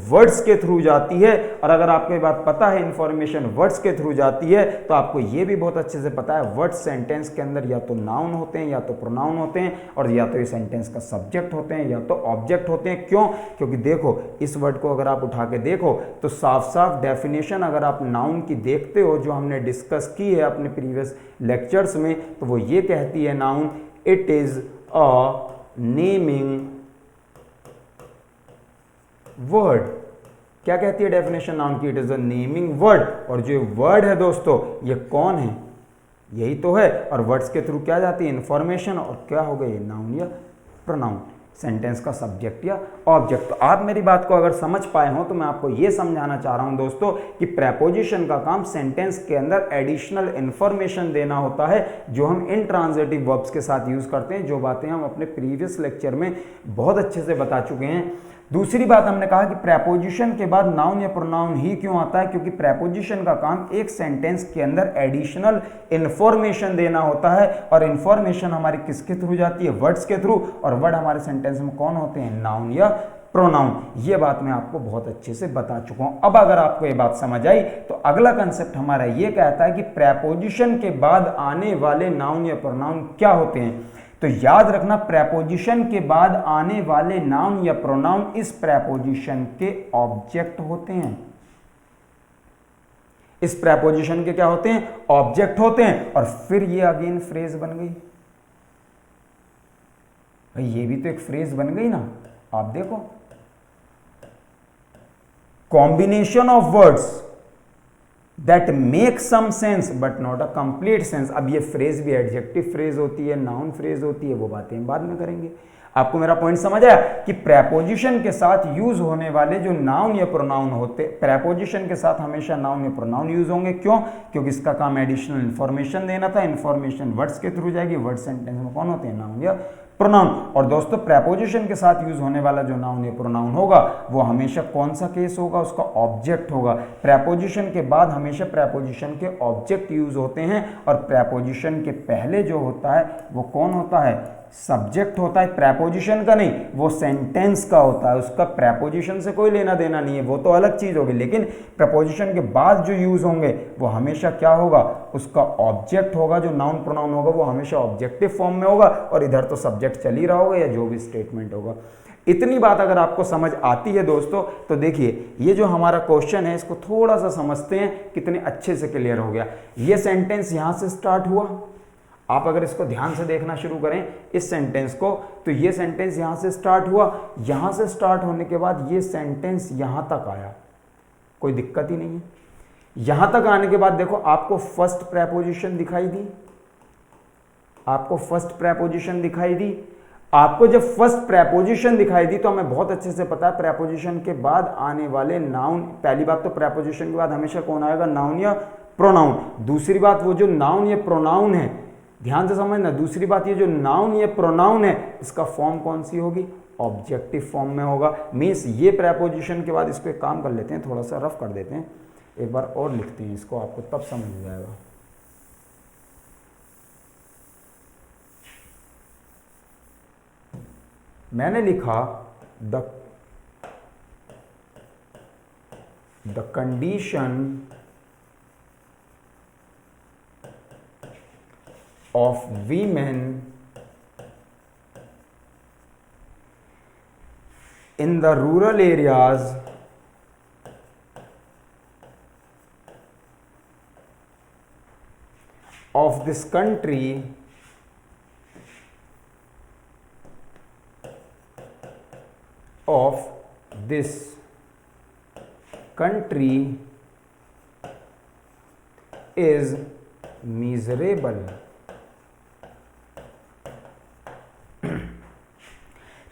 वर्ड्स के थ्रू जाती है। और अगर आपको ये बात पता है इंफॉर्मेशन वर्ड्स के थ्रू जाती है, तो आपको ये भी बहुत अच्छे से पता है वर्ड्स सेंटेंस के अंदर या तो नाउन होते हैं या तो प्रोनाउन होते हैं, और या तो ये सेंटेंस का सब्जेक्ट होते हैं या तो ऑब्जेक्ट होते हैं। क्यों, क्योंकि देखो इस वर्ड को अगर आप उठा के देखो तो साफ साफ डेफिनेशन अगर आप नाउन की देखते हो, जो हमने डिस्कस की है अपने प्रीवियस लेक्चर्स में, तो वो ये कहती है noun, it is a naming word. क्या कहती है डेफिनेशन नाउन की, it is a naming word. और जो वर्ड है दोस्तों, ये कौन है, यही तो है। और वर्ड्स के थ्रू क्या जाती है, इंफॉर्मेशन, और क्या हो गई, नाउन या प्रोनाउन, सेंटेंस का सब्जेक्ट या ऑब्जेक्ट। तो आप मेरी बात को अगर समझ पाए हो तो मैं आपको यह समझाना चाह रहा हूं दोस्तों कि प्रेपोजिशन का काम सेंटेंस के अंदर एडिशनल इंफॉर्मेशन देना होता है, जो हम इंट्रांजिटिव वर्ब्स के साथ यूज करते हैं, जो बातें हम अपने प्रीवियस लेक्चर में बहुत अच्छे से बता चुके हैं। दूसरी बात हमने कहा कि प्रेपोजिशन के बाद नाउन या प्रोनाउन ही क्यों आता है, क्योंकि प्रेपोजिशन का काम एक सेंटेंस के अंदर एडिशनल इंफॉर्मेशन देना होता है, और इंफॉर्मेशन हमारी किसके थ्रू जाती है, वर्ड्स के थ्रू। और वर्ड हमारे सेंटेंस में कौन होते हैं, नाउन या प्रोनाउन। ये बात मैं आपको बहुत अच्छे से बता चुका हूं। अब अगर आपको ये बात समझ आई तो अगला कंसेप्ट हमारा ये कहता है कि प्रेपोजिशन के बाद आने वाले नाउन या प्रोनाउन क्या होते हैं। तो याद रखना, प्रेपोजिशन के बाद आने वाले नाउन या प्रोनाउन इस प्रेपोजिशन के ऑब्जेक्ट होते हैं। इस प्रेपोजिशन के क्या होते हैं, ऑब्जेक्ट होते हैं। और फिर ये अगेन फ्रेज बन गई, भाई ये भी तो एक फ्रेज बन गई ना। आप देखो, combination of words that make some sense but not a complete sense. अब ये फ्रेज भी एडजेक्टिव फ्रेज होती है, नाउन फ्रेज होती है, वो बातें हम बाद में करेंगे। आपको मेरा पॉइंट समझ आया कि प्रेपोजिशन के साथ यूज होने वाले जो नाउन या प्रोनाउन होते, प्रेपोजिशन के साथ हमेशा नाउन या प्रोनाउन यूज होंगे। क्यों, क्योंकि इसका काम एडिशनल इंफॉर्मेशन देना था। इंफॉर्मेशन वर्ड्स के थ्रू जाएगी, वर्ड सेंटेंस में कौन होते हैं, नाउन या प्रोनाउन। और दोस्तों प्रेपोजिशन के साथ यूज होने वाला जो नाउन या प्रोनाउन होगा वो हमेशा कौन सा केस होगा, उसका ऑब्जेक्ट होगा। प्रेपोजिशन के बाद हमेशा प्रेपोजिशन के ऑब्जेक्ट यूज होते हैं, और प्रेपोजिशन के पहले जो होता है वो कौन होता है, सब्जेक्ट होता है। प्रेपोजिशन का नहीं, वो सेंटेंस का होता है, उसका प्रेपोजिशन से कोई लेना देना नहीं है, वो तो अलग चीज होगी। लेकिन प्रेपोजिशन के बाद जो यूज होंगे वो हमेशा क्या होगा, उसका ऑब्जेक्ट होगा। जो नाउन प्रोनाउन होगा वो हमेशा ऑब्जेक्टिव फॉर्म में होगा, और इधर तो सब्जेक्ट चल ही रहा होगा या जो भी स्टेटमेंट होगा। इतनी बात अगर आपको समझ आती है दोस्तों, तो देखिए ये जो हमारा क्वेश्चन है इसको थोड़ा सा समझते हैं, कितने अच्छे से क्लियर हो गया। ये सेंटेंस यहां से स्टार्ट हुआ, आप अगर इसको ध्यान से देखना शुरू करें इस सेंटेंस को, तो ये सेंटेंस यहां से स्टार्ट हुआ, यहां से स्टार्ट होने के बाद ये सेंटेंस यहां तक आया, कोई दिक्कत ही नहीं है। यहां तक आने के बाद देखो आपको फर्स्ट प्रेपोजिशन दिखाई दी, आपको फर्स्ट प्रेपोजिशन दिखाई दी। आपको जब फर्स्ट प्रेपोजिशन दिखाई दी तो हमें बहुत अच्छे से पता है प्रेपोजिशन के बाद आने वाले नाउन, पहली बात तो प्रेपोजिशन के बाद हमेशा कौन आएगा, नाउन या प्रोनाउन। दूसरी बात, वो जो नाउन या प्रोनाउन है, ध्यान से समझना, दूसरी बात ये जो नाउन या प्रोनाउन है इसका फॉर्म कौन सी होगी, ऑब्जेक्टिव फॉर्म में होगा। मीन्स ये प्रेपोजिशन के बाद इसको एक काम कर लेते हैं, थोड़ा सा रफ कर देते हैं, एक बार और लिखते हैं इसको, आपको तब समझ जाएगा। मैंने लिखा the condition of women in the rural areas of this country is miserable।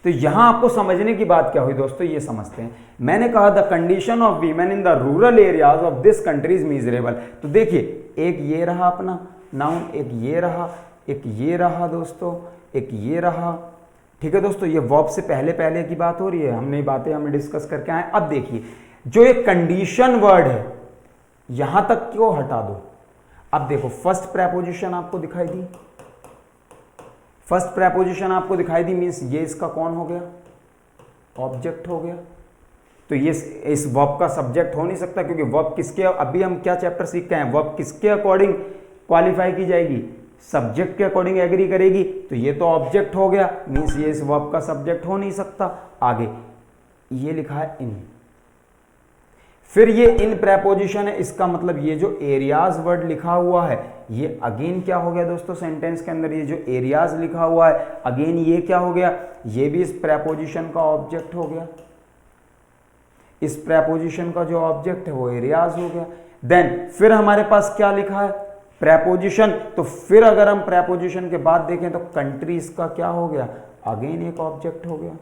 तो यहां आपको समझने की बात क्या हुई दोस्तों, ये समझते हैं। मैंने कहा the condition of women in the rural areas of this country is miserable. तो देखिए, एक ये रहा अपना नाउन, एक ये रहा, एक ये रहा दोस्तों, एक ये रहा। ठीक है दोस्तों, ये वर्ब से पहले पहले की बात हो रही है, हमने बातें हमें डिस्कस करके आए। अब देखिए, जो एक कंडीशन वर्ड है यहां तक क्यों हटा दो। अब देखो, फर्स्ट प्रेपोजिशन आपको दिखाई दी, फर्स्ट प्रेपोजिशन आपको दिखाई दी, मींस ये इसका कौन हो गया, ऑब्जेक्ट हो गया। तो ये इस वर्ब का सब्जेक्ट हो नहीं सकता, क्योंकि वर्ब किसके, अभी हम क्या चैप्टर सीख के हैं, वर्ब किसके अकॉर्डिंग क्वालिफाई की जाएगी, सब्जेक्ट के अकॉर्डिंग एग्री करेगी। तो ये तो ऑब्जेक्ट हो गया, मींस ये इस वर्ब का सब्जेक्ट हो नहीं सकता। आगे ये लिखा है इन, फिर ये इन प्रेपोजिशन है, इसका मतलब ये जो एरियाज वर्ड लिखा हुआ है ये अगेन क्या हो गया दोस्तों, सेंटेंस के अंदर ये जो एरियाज लिखा हुआ है अगेन ये क्या हो गया, ये भी इस प्रेपोजिशन का ऑब्जेक्ट हो गया। इस प्रेपोजिशन का जो ऑब्जेक्ट है वो एरियाज हो गया। देन फिर हमारे पास क्या लिखा है, प्रेपोजिशन। तो फिर अगर हम प्रेपोजिशन के बाद देखें तो कंट्री इसका क्या हो गया, अगेन एक ऑब्जेक्ट हो गया।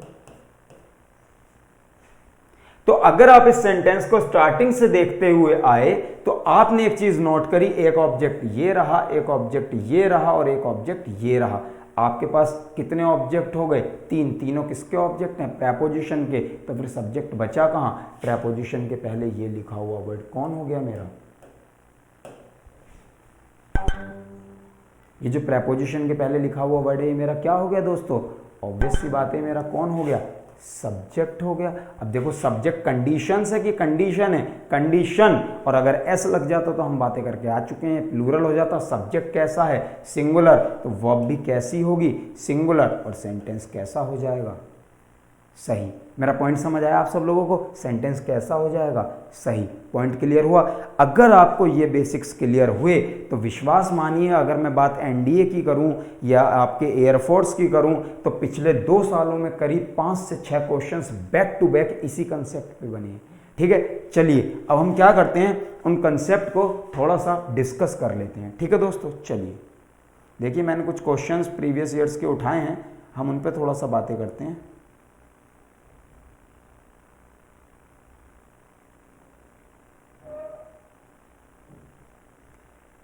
तो अगर आप इस सेंटेंस को स्टार्टिंग से देखते हुए आए तो आपने एक चीज नोट करी, एक ऑब्जेक्ट ये रहा, एक ऑब्जेक्ट ये रहा और एक ऑब्जेक्ट ये रहा। आपके पास कितने ऑब्जेक्ट हो गए, तीन। तीनों किसके ऑब्जेक्ट हैं, प्रेपोजिशन के। तो फिर सब्जेक्ट बचा कहां, प्रेपोजिशन के पहले ये लिखा हुआ वर्ड कौन हो गया मेरा, ये जो प्रेपोजिशन के पहले लिखा हुआ वर्ड है ये मेरा क्या हो गया दोस्तों, ऑब्वियस सी बात है, मेरा कौन हो गया, सब्जेक्ट हो गया। अब देखो, सब्जेक्ट कंडीशन है कि कंडीशन है, कंडीशन। और अगर एस लग जाता तो हम बातें करके आ चुके हैं, प्लूरल हो जाता, सब्जेक्ट कैसा है, सिंगुलर, तो वर्ब भी कैसी होगी, सिंगुलर, और सेंटेंस कैसा हो जाएगा, सही। मेरा पॉइंट समझ आया आप सब लोगों को, सेंटेंस कैसा हो जाएगा, सही। पॉइंट क्लियर हुआ। अगर आपको ये बेसिक्स क्लियर हुए तो विश्वास मानिए, अगर मैं बात एनडीए की करूं या आपके एयरफोर्स की करूं तो पिछले 2 सालों में करीब 5 से 6 क्वेश्चंस बैक टू बैक इसी कंसेप्ट पे बने हैं। ठीक है, चलिए अब हम क्या करते हैं, उन कंसेप्ट को थोड़ा सा डिस्कस कर लेते हैं। ठीक है दोस्तों, चलिए देखिए, मैंने कुछ क्वेश्चंस प्रीवियस ईयर्स के उठाए हैं, हम उन पर थोड़ा सा बातें करते हैं।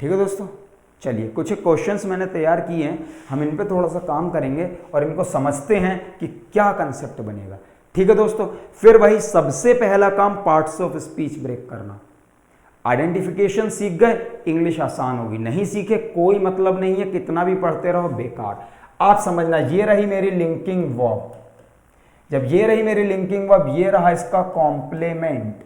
ठीक है दोस्तों, चलिए कुछ क्वेश्चंस मैंने तैयार किए हैं, हम इन पे थोड़ा सा काम करेंगे और इनको समझते हैं कि क्या कंसेप्ट बनेगा। ठीक है दोस्तों, फिर वही सबसे पहला काम पार्ट्स ऑफ स्पीच ब्रेक करना। आइडेंटिफिकेशन सीख गए, इंग्लिश आसान होगी, नहीं सीखे कोई मतलब नहीं है, कितना भी पढ़ते रहो बेकार। आप समझना, ये रही मेरी लिंकिंग वर्ब, जब ये रही मेरी लिंकिंग वर्ब, ये रहा इसका कॉम्प्लीमेंट,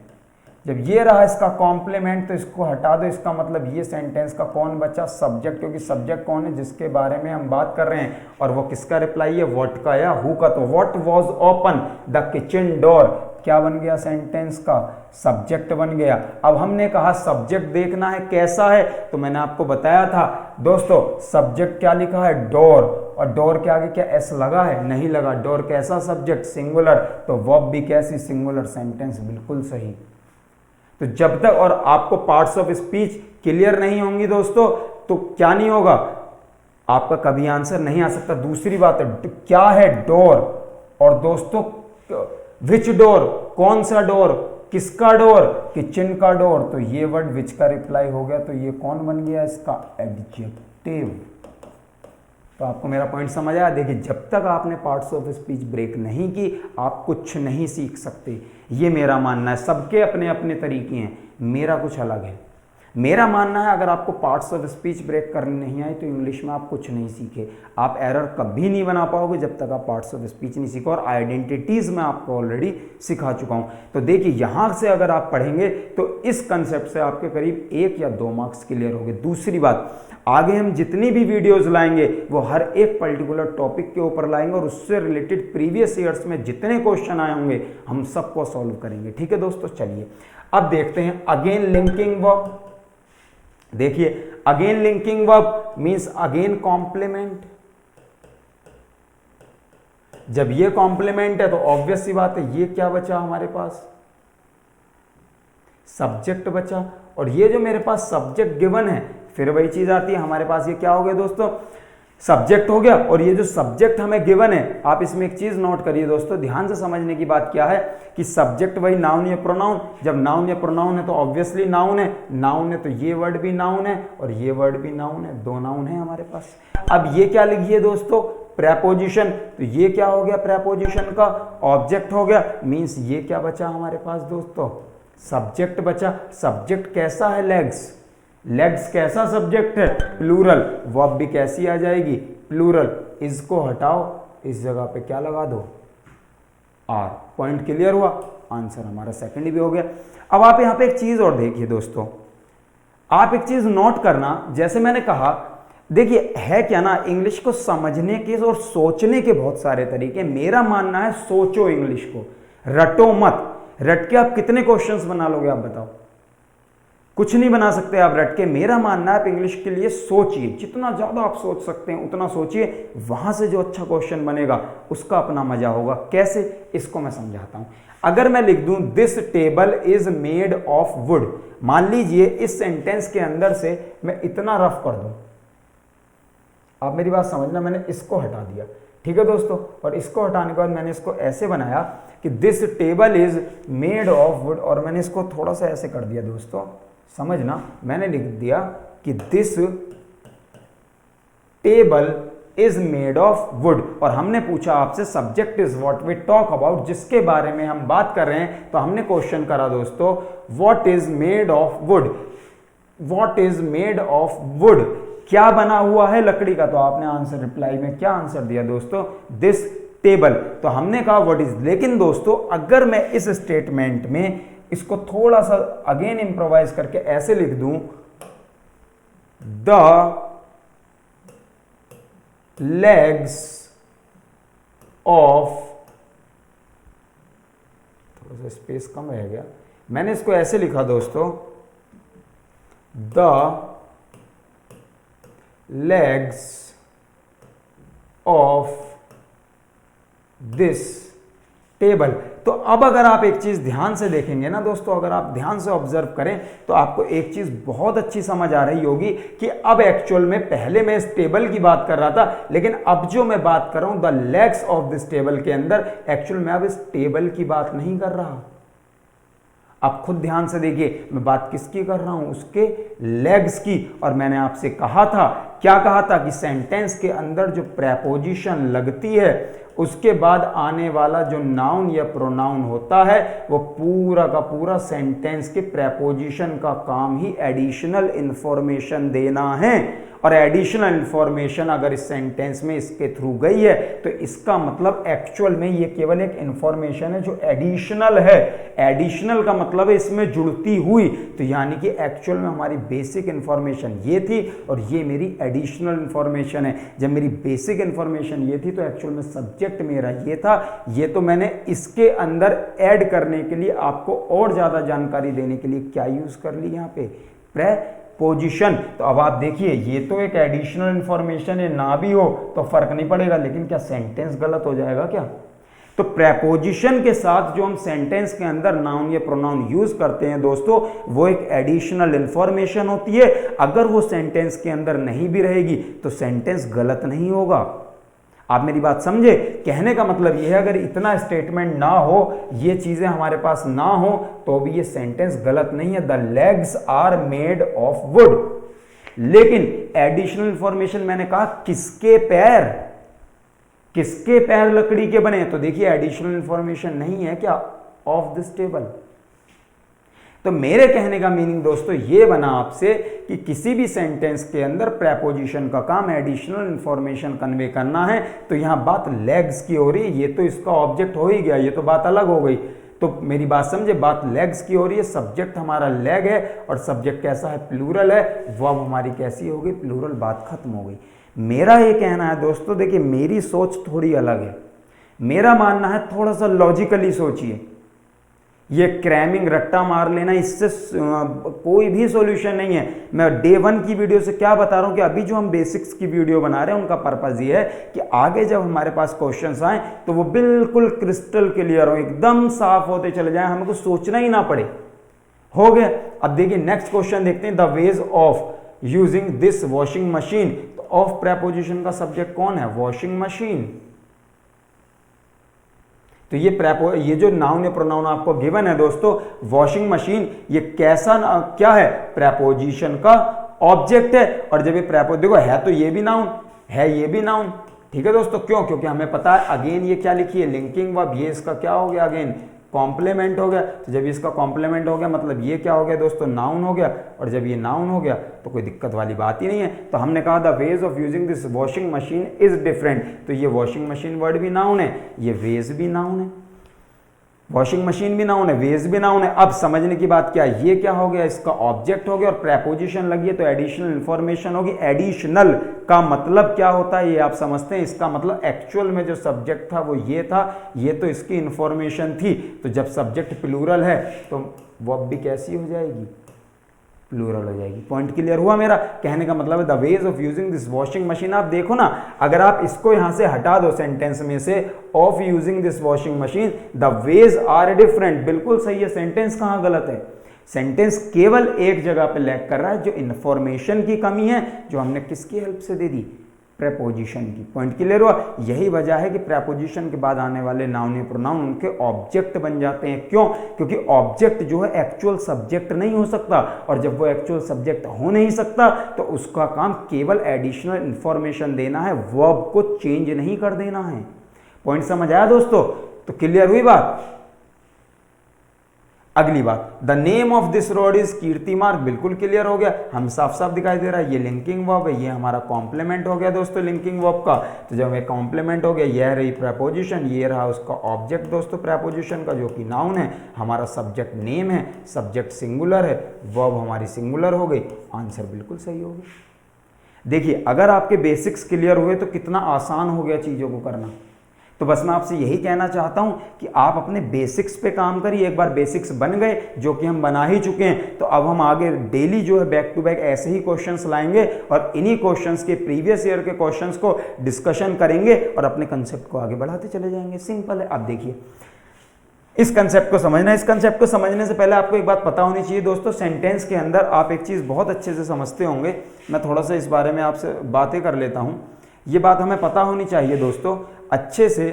जब ये रहा इसका कॉम्प्लीमेंट तो इसको हटा दो, इसका मतलब ये सेंटेंस का कौन बचा, सब्जेक्ट, क्योंकि सब्जेक्ट कौन है, जिसके बारे में हम बात कर रहे हैं, और वो किसका रिप्लाई है, व्हाट का या हु का। तो what was open the kitchen door, क्या बन गया सेंटेंस का, सब्जेक्ट बन गया। अब हमने कहा सब्जेक्ट देखना है कैसा है, तो मैंने आपको बताया था दोस्तों, सब्जेक्ट क्या लिखा है, डोर, और डोर के आगे क्या एस लगा है, नहीं लगा। डोर कैसा सब्जेक्ट, सिंगुलर, तो वर्ब भी कैसी, सिंगुलर, सेंटेंस बिल्कुल सही। तो जब तक और आपको पार्ट्स ऑफ स्पीच क्लियर नहीं होंगी दोस्तों, तो क्या नहीं होगा, आपका कभी आंसर नहीं आ सकता। दूसरी बात है, क्या है डोर, और दोस्तों विच डोर, कौन सा डोर, किसका डोर, किचन का डोर। तो ये वर्ड विच का रिप्लाई हो गया, तो ये कौन बन गया, इसका एडजेक्टिव। तो आपको मेरा पॉइंट समझ आया। देखिए, जब तक आपने पार्ट्स ऑफ स्पीच ब्रेक नहीं की, आप कुछ नहीं सीख सकते, ये मेरा मानना है। सबके अपने अपने तरीके हैं, मेरा कुछ अलग है। मेरा मानना है अगर आपको पार्ट्स ऑफ स्पीच ब्रेक करनी नहीं आई तो इंग्लिश में आप कुछ नहीं सीखे। आप एरर कभी नहीं बना पाओगे जब तक आप पार्ट्स ऑफ स्पीच नहीं सीखो, और आइडेंटिटीज मैं आपको ऑलरेडी सिखा चुका हूं। तो देखिए यहां से अगर आप पढ़ेंगे तो इस कंसेप्ट से आपके करीब 1 या 2 मार्क्स क्लियर होंगे। दूसरी बात, आगे हम जितनी भी वीडियोस लाएंगे वो हर एक पर्टिकुलर टॉपिक के ऊपर लाएंगे और उससे रिलेटेड प्रीवियस ईयर्स में जितने क्वेश्चन आए होंगे हम सबको सॉल्व करेंगे। ठीक है दोस्तों, चलिए अब देखते हैं अगेन लिंकिंग वर्ब। देखिए again linking verb means again complement. जब ये कॉम्प्लीमेंट है तो ऑब्वियस सी बात है, ये क्या बचा हमारे पास, सब्जेक्ट बचा। और ये जो मेरे पास सब्जेक्ट गिवन है, फिर वही चीज आती है हमारे पास, ये क्या हो गया दोस्तों, सब्जेक्ट हो गया। और ये जो सब्जेक्ट हमें गिवन है, आप इसमें एक चीज नोट करिए दोस्तों, ध्यान से समझने की बात क्या है कि सब्जेक्ट वही नाउन या प्रोनाउन। जब नाउन या प्रोनाउन है तो ऑब्वियसली नाउन है, नाउन है तो ये वर्ड भी नाउन है और ये वर्ड भी नाउन है, 2 नाउन है हमारे पास। अब ये क्या लिखिए दोस्तों, प्रेपोजिशन। तो ये क्या हो गया, प्रेपोजिशन का ऑब्जेक्ट हो गया, मींस ये क्या बचा हमारे पास दोस्तों, सब्जेक्ट बचा। सब्जेक्ट कैसा है, लेग्स। लेग्स कैसा सब्जेक्ट है, प्लूरल। वर्ब भी कैसी आ जाएगी, प्लूरल। इसको हटाओ, इस जगह पे क्या लगा दो, आर। पॉइंट क्लियर हुआ, आंसर हमारा सेकंड भी हो गया। अब आप यहां पे एक चीज और देखिए दोस्तों, आप एक चीज नोट करना, जैसे मैंने कहा, देखिए है क्या ना, इंग्लिश को समझने के और सोचने के बहुत सारे तरीके। मेरा मानना है सोचो इंग्लिश को, रटो मत। रट के आप कितने क्वेश्चंस बना लोगे, आप बताओ, कुछ नहीं बना सकते आप रट के। मेरा मानना है आप इंग्लिश के लिए सोचिए, जितना ज्यादा आप सोच सकते हैं उतना सोचिए, वहां से जो अच्छा क्वेश्चन बनेगा उसका अपना मजा होगा। कैसे, इसको मैं समझाता हूं। अगर मैं लिख दूं this table is made of would, मान लीजिए इस सेंटेंस के अंदर से मैं इतना रफ कर दूं, आप मेरी बात समझना, मैंने इसको हटा दिया, ठीक है दोस्तों, और इसको हटाने के बाद मैंने इसको ऐसे बनाया कि this table is made of wood, और मैंने इसको थोड़ा सा ऐसे कर दिया दोस्तों, समझना, मैंने लिख दिया कि this table is made of wood. और हमने पूछा आपसे subject is what we talk about, जिसके बारे में हम बात कर रहे हैं। तो हमने क्वेश्चन करा दोस्तों, what is made of would, what is made of would, क्या बना हुआ है लकड़ी का। तो आपने आंसर रिप्लाई में क्या आंसर दिया दोस्तों, दिस टेबल। तो हमने कहा व्हाट इज। लेकिन दोस्तों अगर मैं इस स्टेटमेंट में इसको थोड़ा सा अगेन इंप्रोवाइज करके ऐसे लिख दूं, द लेग्स ऑफ, थोड़ा सा स्पेस कम रह गया, मैंने इसको ऐसे लिखा दोस्तों, the legs of this table. तो अब अगर आप एक चीज ध्यान से देखेंगे ना दोस्तों, अगर आप ध्यान से ऑब्जर्व करें तो आपको एक चीज बहुत अच्छी समझ आ रही होगी कि अब एक्चुअल में, पहले मैं इस टेबल की बात कर रहा था, लेकिन अब जो मैं बात कर रहा हूं the legs of this table के अंदर, एक्चुअल में अब इस टेबल की बात नहीं कर रहा। आप खुद ध्यान से देखिए मैं बात किसकी कर रहा हूं, उसके लेग्स की। और मैंने आपसे कहा था, क्या कहा था, कि सेंटेंस के अंदर जो प्रेपोजिशन लगती है उसके बाद आने वाला जो नाउन या प्रोनाउन होता है वो पूरा का पूरा सेंटेंस के प्रेपोजिशन का काम ही एडिशनल इंफॉर्मेशन देना है। और एडिशनल इंफॉर्मेशन अगर इस सेंटेंस में इसके थ्रू गई है तो इसका मतलब एक्चुअल में ये केवल एक इंफॉर्मेशन है जो एडिशनल है। एडिशनल का मतलब है इसमें जुड़ती हुई, तो यानी कि एक्चुअल में हमारी बेसिक इंफॉर्मेशन ये थी और ये मेरी एडिशनल इंफॉर्मेशन है। जब मेरी बेसिक इंफॉर्मेशन ये थी तो एक्चुअल में सब्जेक्ट मेरा ये था, ये तो मैंने इसके अंदर ऐड करने के लिए, आपको और ज्यादा जानकारी देने के लिए क्या यूज कर ली यहाँ पे, प्रेपोजिशन। तो अब आप देखिए ये तो एक एडिशनल इंफॉर्मेशन है, ना भी हो तो फर्क नहीं पड़ेगा, लेकिन क्या सेंटेंस गलत हो जाएगा क्या। तो प्रेपोजिशन के साथ जो हम सेंटेंस के अंदर नाउन या प्रोनाउन यूज करते हैं दोस्तों, वो एक एडिशनल इंफॉर्मेशन होती है। अगर वो सेंटेंस के अंदर नहीं भी रहेगी तो सेंटेंस गलत नहीं होगा। आप मेरी बात समझे, कहने का मतलब यह है अगर इतना स्टेटमेंट ना हो, ये चीजें हमारे पास ना हो, तो भी ये सेंटेंस गलत नहीं है। The legs are made of wood. लेकिन एडिशनल इंफॉर्मेशन मैंने कहा किसके पैर, किसके पैर लकड़ी के बने, तो देखिए एडिशनल इंफॉर्मेशन नहीं है क्या, ऑफ दिस टेबल। तो मेरे कहने का मीनिंग दोस्तों ये बना आपसे कि किसी भी सेंटेंस के अंदर प्रेपोजिशन का काम एडिशनल इंफॉर्मेशन कन्वे करना है, तो यहां बात लेग्स की हो रही है, ये तो इसका ऑब्जेक्ट हो ही गया, ये तो बात अलग हो गई। तो मेरी बात समझे, बात लेग्स की हो रही है, सब्जेक्ट हमारा लेग है और सब्जेक्ट कैसा है, प्लूरल है, वर्ब हमारी कैसी हो गई, प्लूरल, बात खत्म हो गई। मेरा ये कहना है दोस्तों, देखिए मेरी सोच थोड़ी अलग है, मेरा मानना है थोड़ा सा लॉजिकली सोचिए। ये क्रैमिंग, रट्टा मार लेना, इससे कोई भी सॉल्यूशन नहीं है। मैं डे 1 की वीडियो से क्या बता रहा हूं कि अभी जो हम बेसिक्स की वीडियो बना रहे हैं उनका पर्पस ये है कि आगे जब हमारे पास क्वेश्चंस आए तो वो बिल्कुल क्रिस्टल क्लियर हो, एकदम साफ होते चले जाएं, हमें कुछ सोचना ही ना पड़े। हो गया। अब देखिए नेक्स्ट क्वेश्चन देखते हैं, the ways of using this washing machine. तो ऑफ प्रेपोजिशन का सब्जेक्ट कौन है, वॉशिंग मशीन। तो ये जो नाउन या प्रोनाउन आपको गिवन है दोस्तों, वॉशिंग मशीन, ये कैसा क्या है, प्रेपोजिशन का ऑब्जेक्ट है। और जब ये देखो है तो ये भी नाउन है, ये भी नाउन, ठीक है दोस्तों। क्यों, क्योंकि हमें पता है अगेन ये क्या लिखी है, लिंकिंग वर्ब, ये इसका क्या हो गया, अगेन कॉम्प्लीमेंट हो गया। तो जब इसका कॉम्प्लीमेंट हो गया मतलब ये क्या हो गया दोस्तों, नाउन हो गया। और जब ये नाउन हो गया तो कोई दिक्कत वाली बात ही नहीं है। तो हमने कहा the ways of using this washing machine is different. तो ये वॉशिंग मशीन वर्ड भी नाउन है, ये वेज भी नाउन है, वॉशिंग मशीन भी नाउन है, वेज भी नाउन है। अब समझने की बात क्या है, ये क्या हो गया, इसका ऑब्जेक्ट हो गया और प्रेपोजिशन लगी है तो एडिशनल इंफॉर्मेशन होगी। एडिशनल का मतलब क्या होता है ये आप समझते हैं, इसका मतलब एक्चुअल में जो सब्जेक्ट था वो ये था, ये तो इसकी इंफॉर्मेशन थी। तो जब सब्जेक्ट प्लूरल है तो वर्ब भी कैसी हो जाएगी, प्लूरल हो जाएगी। पॉइंट क्लियर हुआ मेरा। कहने का मतलब है the ways of using this washing machine. आप देखो ना, अगर आप इसको यहां से हटा दो सेंटेंस में से, of using this washing machine, the ways are different, बिल्कुल सही है। सेंटेंस कहां गलत है, सेंटेंस केवल एक जगह पे लैग कर रहा है, जो इंफॉर्मेशन की कमी है, जो हमने किसकी हेल्प से दे दी, प्रेपोजिशन की। पॉइंट क्लियर हुआ। यही वजह है कि प्रेपोजिशन के बाद आने वाले नाउन या प्रोनाउन उनके ऑब्जेक्ट बन जाते हैं। क्यों, क्योंकि ऑब्जेक्ट जो है एक्चुअल सब्जेक्ट नहीं हो सकता, और जब वो एक्चुअल सब्जेक्ट हो नहीं सकता तो उसका काम केवल एडिशनल इंफॉर्मेशन देना है, वर्ब को चेंज नहीं कर देना है। पॉइंट समझ आया दोस्तों, तो क्लियर हुई बात। अगली बात, the name of this road is Kirti Marg, बिल्कुल क्लियर हो गया, हम साफ साफ दिखाई दे रहा है। ये लिंकिंग वर्ब है, ये हमारा कॉम्प्लीमेंट हो गया दोस्तों लिंकिंग वर्ब का। तो जब ये कॉम्प्लीमेंट हो गया, यह रही प्रेपोजिशन, ये रहा उसका ऑब्जेक्ट दोस्तों प्रेपोजिशन का, जो कि नाउन है। हमारा सब्जेक्ट नेम है, सब्जेक्ट सिंगुलर है, वर्ब हमारी सिंगुलर हो गई। आंसर बिल्कुल सही हो गया। देखिए अगर आपके बेसिक्स क्लियर हुए तो कितना आसान हो गया चीजों को करना। तो बस मैं आपसे यही कहना चाहता हूं कि आप अपने बेसिक्स पे काम करिए। एक बार बेसिक्स बन गए, जो कि हम बना ही चुके हैं, तो अब हम आगे डेली जो है बैक टू बैक ऐसे ही क्वेश्चंस लाएंगे और इन्हीं क्वेश्चंस के प्रीवियस ईयर के क्वेश्चंस को डिस्कशन करेंगे और अपने कंसेप्ट को आगे बढ़ाते चले जाएंगे। सिंपल है। अब देखिए इस कंसेप्ट को समझना, इस कंसेप्ट को समझने से पहले आपको एक बात पता होनी चाहिए दोस्तों, सेंटेंस के अंदर आप एक चीज़ बहुत अच्छे से समझते होंगे। मैं थोड़ा सा इस बारे में आपसे बातें कर लेता हूँ। ये बात हमें पता होनी चाहिए दोस्तों अच्छे से।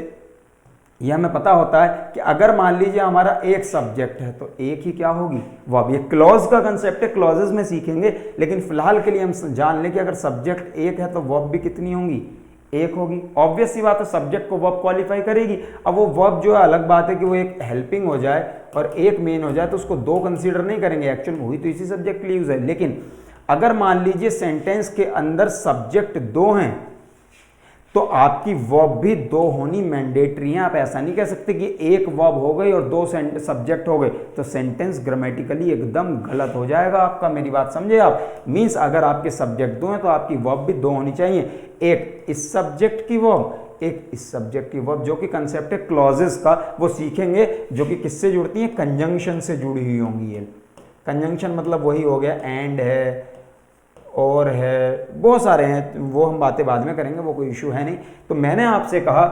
यह हमें पता होता है कि अगर मान लीजिए हमारा एक सब्जेक्ट है तो एक ही क्या होगी, वर्ब। ये क्लॉज का कंसेप्ट है, क्लॉजेस में सीखेंगे, लेकिन फिलहाल के लिए हम जान लें कि अगर सब्जेक्ट एक है तो वर्ब भी कितनी होंगी, एक होगी। ऑब्वियस सी बात है, सब्जेक्ट को वर्ब क्वालिफाई करेगी। अब वो वर्ब जो है अलग बात है कि वो एक हेल्पिंग हो जाए और एक मेन हो जाए, तो उसको दो कंसीडर नहीं करेंगे, एक्चुअल में हुई तो इसी सब्जेक्ट के लिए यूज है। लेकिन अगर मान लीजिए सेंटेंस के अंदर सब्जेक्ट दो हैं तो आपकी वर्ब भी दो होनी मैंडेटरी है। आप ऐसा नहीं कह सकते कि एक वर्ब हो गई और दो सब्जेक्ट हो गए, तो सेंटेंस ग्रामेटिकली एकदम गलत हो जाएगा आपका। मेरी बात समझे आप। मींस अगर आपके सब्जेक्ट दो हैं तो आपकी वर्ब भी दो होनी चाहिए, एक इस सब्जेक्ट की वर्ब, एक इस सब्जेक्ट की वर्ब, जो कि कंसेप्ट है क्लॉजेस का, वो सीखेंगे, जो कि किससे जुड़ती है, कंजंक्शन से जुड़ी हुई होंगी। ये कंजंक्शन मतलब वही हो गया, एंड है और है, बहुत सारे हैं, वो हम बातें बाद में करेंगे, वो कोई इशू है नहीं। तो मैंने आपसे कहा,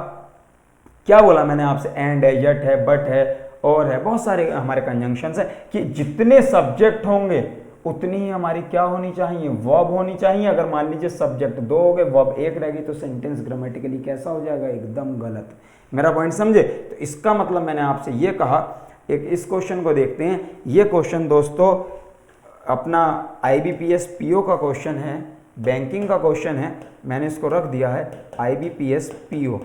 क्या बोला मैंने आपसे, एंड है, यट है, बट है, और है, बहुत सारे हमारे कंजंक्शंस है कि जितने सब्जेक्ट होंगे उतनी ही हमारी क्या होनी चाहिए, वर्ब होनी चाहिए। अगर मान लीजिए सब्जेक्ट दो हो गए, वर्ब एक रहेगी, तो सेंटेंस ग्रामेटिकली कैसा हो जाएगा, एकदम गलत। मेरा पॉइंट समझे। तो इसका मतलब मैंने आपसे ये कहा। एक इस क्वेश्चन को देखते हैं। ये क्वेश्चन दोस्तों अपना IBPS PO का क्वेश्चन है, बैंकिंग का क्वेश्चन है। मैंने इसको रख दिया है IBPS PO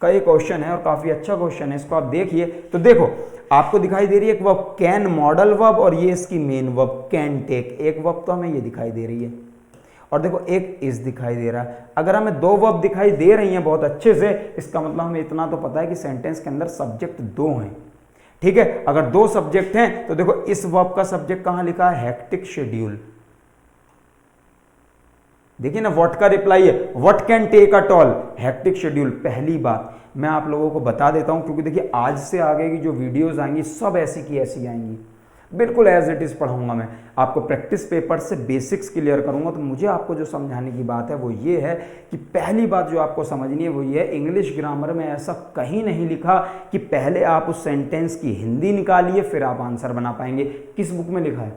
का ये क्वेश्चन है और काफ़ी अच्छा क्वेश्चन है। इसको आप देखिए। तो देखो आपको दिखाई दे रही है एक वर्ब कैन मॉडल वर्ब और ये इसकी मेन वर्ब कैन टेक। एक वर्ब तो हमें ये दिखाई दे रही है और देखो एक इज दिखाई दे रहा है। अगर हमें दो वर्ब दिखाई दे रही हैं बहुत अच्छे से, इसका मतलब हमें इतना तो पता है कि सेंटेंस के अंदर सब्जेक्ट दो हैं। ठीक है, अगर दो सब्जेक्ट हैं तो देखो इस वर्ब का सब्जेक्ट कहां लिखा है, हेक्टिक शेड्यूल। देखिए ना, व्हाट का रिप्लाई है, what can take a toll, hectic schedule. पहली बात मैं आप लोगों को बता देता हूं, क्योंकि देखिए आज से आगे की जो वीडियोस आएंगी सब ऐसी की ऐसी आएंगी, बिल्कुल एज इट इज पढ़ाऊंगा मैं आपको, प्रैक्टिस पेपर से बेसिक्स क्लियर करूंगा। तो मुझे आपको जो समझाने की बात है वो ये है कि पहली बात जो आपको समझनी है वो ये है, इंग्लिश ग्रामर में ऐसा कहीं नहीं लिखा कि पहले आप उस सेंटेंस की हिंदी निकालिए फिर आप आंसर बना पाएंगे। किस बुक में लिखा है,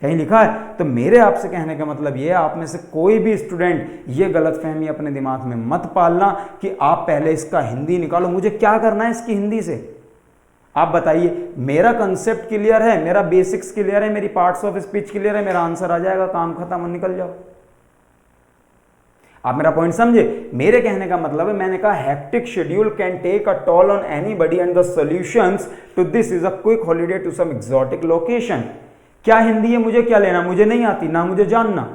कहीं लिखा है? तो मेरे आपसे कहने का मतलब ये है, आप में से कोई भी स्टूडेंट ये गलतफहमी अपने दिमाग में मत पालना कि आप पहले इसका हिंदी निकालो। मुझे क्या करना है इसकी हिंदी से, आप बताइए। मेरा कंसेप्ट क्लियर है, मेरा बेसिक्स क्लियर है, मेरी पार्ट्स ऑफ स्पीच क्लियर है, मेरा आंसर आ जाएगा, काम खत्म और निकल जाओ। आप मेरा पॉइंट समझे? मेरे कहने का मतलब है, मैंने कहा hectic schedule can take a toll on anybody and the solutions to this is a quick holiday to some exotic location. क्या हिंदी है, मुझे क्या लेना, मुझे नहीं आती ना मुझे जानना।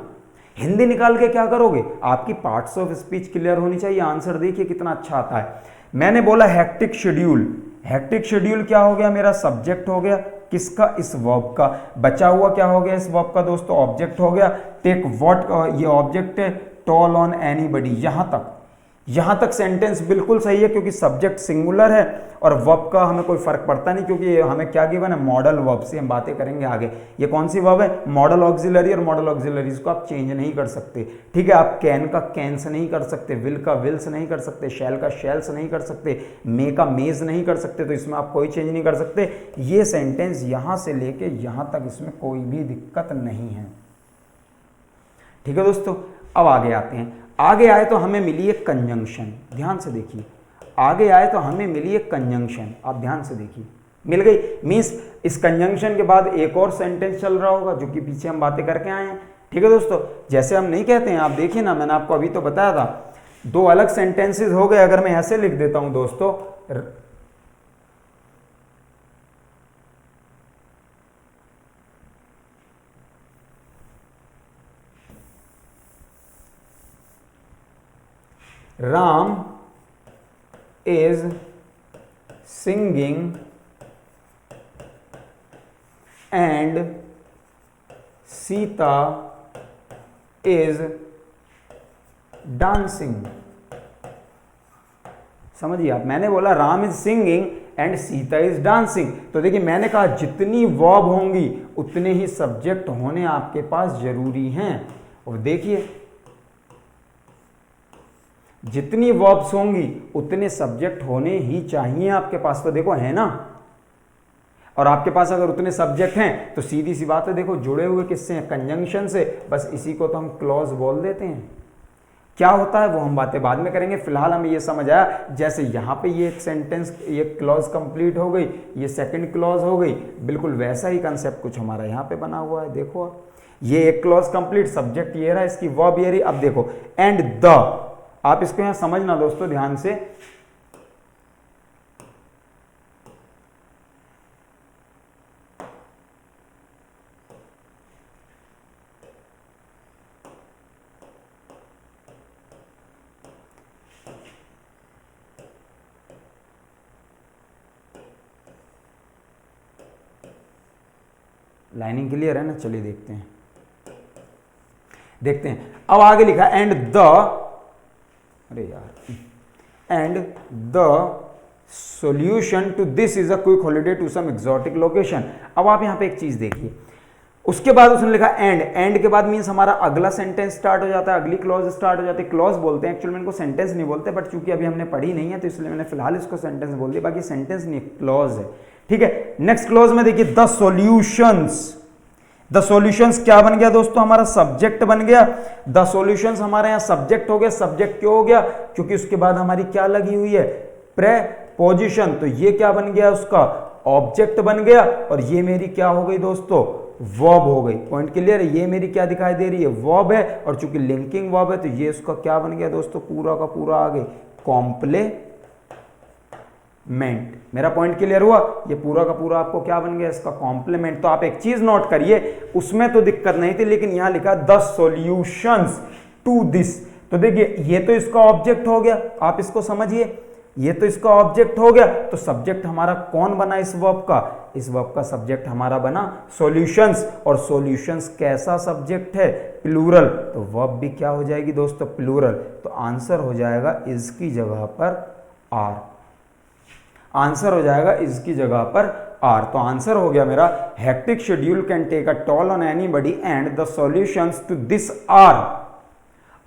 हिंदी निकाल के क्या करोगे, आपकी पार्ट्स ऑफ स्पीच क्लियर होनी चाहिए। आंसर देखिए कितना अच्छा आता है। मैंने बोला हेक्टिक शेड्यूल, हेक्टिक शेड्यूल क्या हो गया, मेरा सब्जेक्ट हो गया किसका, इस वर्ब का। बचा हुआ क्या हो गया इस वर्ब का दोस्तों, ऑब्जेक्ट हो गया। टेक व्हाट, ये ऑब्जेक्ट है, टॉल ऑन एनीबॉडी। यहां तक सेंटेंस बिल्कुल सही है, क्योंकि सब्जेक्ट सिंगुलर है और वर्ब का हमें कोई फर्क पड़ता नहीं, क्योंकि हमें क्या गिवन है, मॉडल वर्ब से हम बातें करेंगे आगे। ये कौन सी वर्ब है, मॉडल ऑक्सिलरी, और मॉडल ऑक्सिलरीज को आप चेंज नहीं कर सकते। ठीक है, आप कैन का कैन से नहीं कर सकते, विल का विल से नहीं कर सकते, शैल का शैल से नहीं कर सकते, मे का मेज नहीं कर सकते, तो इसमें आप कोई चेंज नहीं कर सकते। ये सेंटेंस यहां से लेके यहां तक इसमें कोई भी दिक्कत नहीं है। ठीक है दोस्तों, अब आगे आते हैं। आगे आए तो हमें मिली एक कंजंक्शन, ध्यान से देखिए। आगे आए तो हमें मिली एक कंजंक्शन, आप ध्यान से देखिए, मिल गई। मींस इस कंजंक्शन के बाद एक और सेंटेंस चल रहा होगा, जो कि पीछे हम बातें करके आए हैं। ठीक है दोस्तों, जैसे हम नहीं कहते हैं, आप देखिए ना, मैंने आपको अभी तो बताया था, दो अलग सेंटेंसेस हो गए। अगर मैं ऐसे लिख देता हूं दोस्तों, Ram is singing and Sita is dancing। समझिए आप, मैंने बोला Ram is singing and Sita is dancing. तो देखिए मैंने कहा जितनी वर्ब होंगी उतने ही सब्जेक्ट होने आपके पास जरूरी हैं। और देखिए जितनी वर्ब्स होंगी उतने सब्जेक्ट होने ही चाहिए आपके पास। तो देखो है ना, और आपके पास अगर उतने सब्जेक्ट हैं तो सीधी सी बात है, देखो जुड़े हुए किससे हैं, कंजंक्शन से। बस इसी को तो हम क्लॉज बोल देते हैं। क्या होता है वो हम बातें बाद में करेंगे। फिलहाल हमें ये समझ आया, जैसे यहाँ पे ये एक सेंटेंस, ये क्लॉज कंप्लीट हो गई, ये सेकंड क्लॉज हो गई, बिल्कुल वैसा ही कंसेप्ट कुछ हमारा यहाँ पे बना हुआ है। देखो आप, ये एक क्लॉज कंप्लीट, सब्जेक्ट ये रहा, इसकी वर्ब ये रही। अब देखो एंड द, आप इसको यहां समझना दोस्तों ध्यान से। लाइनिंग क्लियर है ना, चलिए देखते हैं। अब आगे लिखा एंड द, अरे यार, and the solution to this is a quick holiday to some exotic location. अब आप यहां पे एक चीज देखिए, उसके बाद उसने लिखा एंड। एंड के बाद मींस हमारा अगला सेंटेंस स्टार्ट हो जाता है, अगली क्लॉज स्टार्ट हो जाती है। क्लॉज बोलते हैं एक्चुअली में इनको, सेंटेंस नहीं बोलते, बट चूंकि अभी हमने पढ़ी नहीं है तो इसलिए मैंने फिलहाल इसको सेंटेंस बोल दिया, बाकी सेंटेंस नहीं, क्लॉज है। ठीक है, नेक्स्ट क्लॉज में देखिए द सॉल्यूशंस। द सॉल्यूशंस क्या बन गया दोस्तों, हमारा सब्जेक्ट बन गया। द सॉल्यूशंस हमारे यहां सब्जेक्ट हो गया। सब्जेक्ट क्यों हो गया, क्योंकि उसके बाद हमारी क्या लगी हुई है, प्रेपोजिशन। तो ये क्या बन गया, उसका ऑब्जेक्ट बन गया। और ये मेरी क्या हो गई दोस्तों, वर्ब हो गई। पॉइंट क्लियर है, ये मेरी क्या दिखाई दे रही है, वर्ब है। और चूंकि लिंकिंग वर्ब है तो ये उसका क्या बन गया दोस्तों, पूरा का पूरा आ गए कॉम्प्लेमेंट मेंट। मेरा पॉइंट क्लियर हुआ? ये पूरा का पूरा आपको क्या बन गया? इसका कॉम्प्लीमेंट। तो आप एक चीज नोट करिए, उसमें तो दिक्कत नहीं थी, लेकिन यहां लिखा द सॉल्यूशंस टू दिस। तो देखिए ये तो इसका ऑब्जेक्ट हो गया, आप इसको समझिए, ये तो इसका ऑब्जेक्ट हो गया। तो सब्जेक्ट हमारा कौन बना इस वर्ब का? इस वर्ब का सब्जेक्ट हमारा बना सॉल्यूशंस। और सॉल्यूशंस कैसा सब्जेक्ट है? प्लूरल। तो वर्ब भी क्या हो जाएगी दोस्तों? प्लूरल। तो आंसर हो जाएगा इज की जगह पर आर। आंसर हो जाएगा इसकी जगह पर आर। तो आंसर हो गया मेरा, hectic schedule can take a toll on anybody and the solutions to this are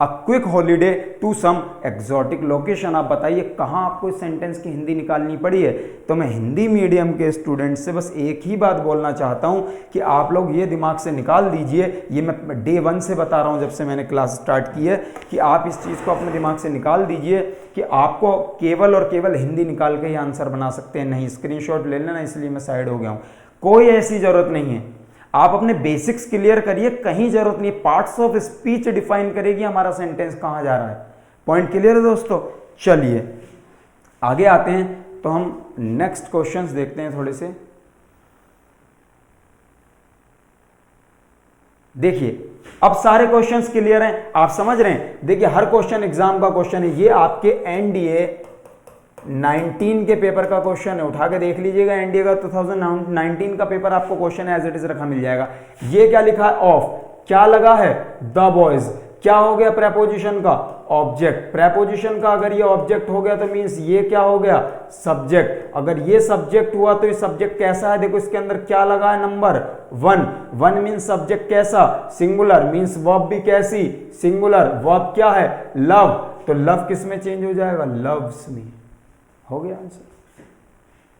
a quick holiday to some exotic location. आप बताइए कहां आपको इस सेंटेंस की हिंदी निकालनी पड़ी है? तो मैं हिंदी मीडियम के स्टूडेंट से बस एक ही बात बोलना चाहता हूं कि आप लोग ये दिमाग से निकाल दीजिए, ये मैं डे 1 से बता रहा हूं जब से मैंने क्लास स्टार्ट की है, कि आप इस चीज़ को अपने दिमाग से निकाल दीजिए कि आपको केवल और केवल हिंदी निकाल के ही आंसर बना सकते हैं। नहीं, स्क्रीनशॉट ले लेना, इसलिए मैं साइड हो गया हूं। कोई ऐसी जरूरत नहीं है। आप अपने बेसिक्स क्लियर करिए, कहीं जरूरत नहीं। पार्ट्स ऑफ स्पीच डिफाइन करेगी हमारा सेंटेंस कहां जा रहा है। पॉइंट क्लियर है दोस्तों? चलिए आगे आते हैं। तो हम नेक्स्ट क्वेश्चंस देखते हैं थोड़े से। देखिए अब सारे क्वेश्चंस क्लियर हैं, आप समझ रहे हैं। देखिए हर क्वेश्चन एग्जाम का क्वेश्चन है, ये आपके एनडीए 19 के पेपर का क्वेश्चन है, उठा के देख लीजिएगा। एनडीए का 2019 का पेपर आपको क्वेश्चन एज इट इज रखा मिल जाएगा। ये क्या लिखा है? ऑफ। क्या लगा है? The boys. क्या हो गया प्रेपोजिशन का? ऑब्जेक्ट। प्रेपोजिशन का अगर ये ऑब्जेक्ट हो गया तो मींस ये क्या हो गया? सब्जेक्ट। अगर ये सब्जेक्ट हुआ तो ये सब्जेक्ट कैसा है? देखो इसके अंदर क्या लगा है? नंबर 1। 1 मींस सब्जेक्ट कैसा? सिंगुलर। मींस वर्ब भी कैसी? सिंगुलर। वर्ब क्या है? लव। तो लव किस में चेंज हो जाएगा? लव्स में। हो गया आंसर।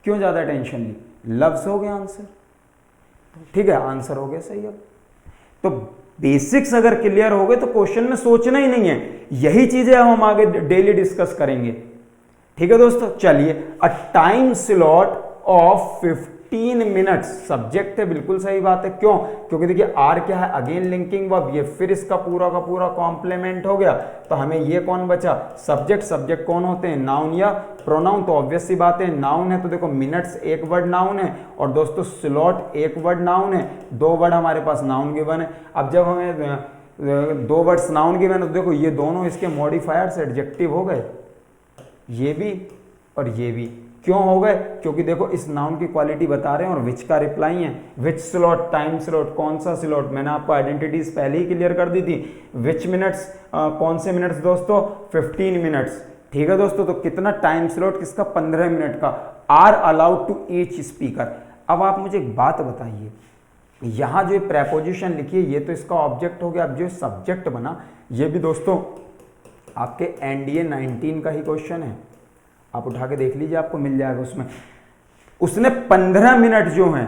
क्यों ज्यादा टेंशन ली? लव्स हो गया आंसर। ठीक है, आंसर हो गया सही। अब तो बेसिक्स अगर क्लियर हो गए तो क्वेश्चन में सोचना ही नहीं है। यही चीजें हम आगे डेली डिस्कस करेंगे। ठीक है दोस्तों, चलिए। A time slot of 15 minutes subject है, बिल्कुल सही बात है। क्यों? क्योंकि देखिए आर क्या है? Again linking verb. ये फिर इसका पूरा का पूरा कॉम्प्लीमेंट हो गया। तो हमें ये कौन बचा? सब्जेक्ट। सब्जेक्ट कौन होते हैं? नाउन या प्रोनाउन। तो ऑब्वियस सी बात है, नाउन है तो देखो मिनट्स एक वर्ड नाउन है, और दोस्तों स्लॉट एक वर्ड नाउन है। 2 वर्ड हमारे पास नाउन गिवन है। अब जब हमें 2 वर्ड्स नाउन गिवन है तो देखो ये दोनों इसके मॉडिफायर्स एडजेक्टिव हो गए, ये भी और ये भी। क्यों हो गए? क्योंकि देखो इस नाउन की क्वालिटी बता रहे हैं और विच का रिप्लाई है। विच स्लॉट, टाइम स्लॉट, कौन सा स्लॉट? मैंने आपको आइडेंटिटीज पहले ही क्लियर कर दी थी। विच मिनट्स, कौन से मिनट्स दोस्तों? 15 मिनट्स। ठीक है दोस्तों, तो कितना टाइम स्लॉट? किसका? 15 मिनट का। Are allowed to each speaker. अब आप मुझे एक बात बताइए, यहां जो प्रेपोजिशन लिखी है ये तो इसका ऑब्जेक्ट हो गया। अब जो सब्जेक्ट बना ये भी दोस्तों आपके एनडीए 19 का ही क्वेश्चन है, आप उठा के देख लीजिए, आपको मिल जाएगा। उसमें उसने 15 मिनट जो है,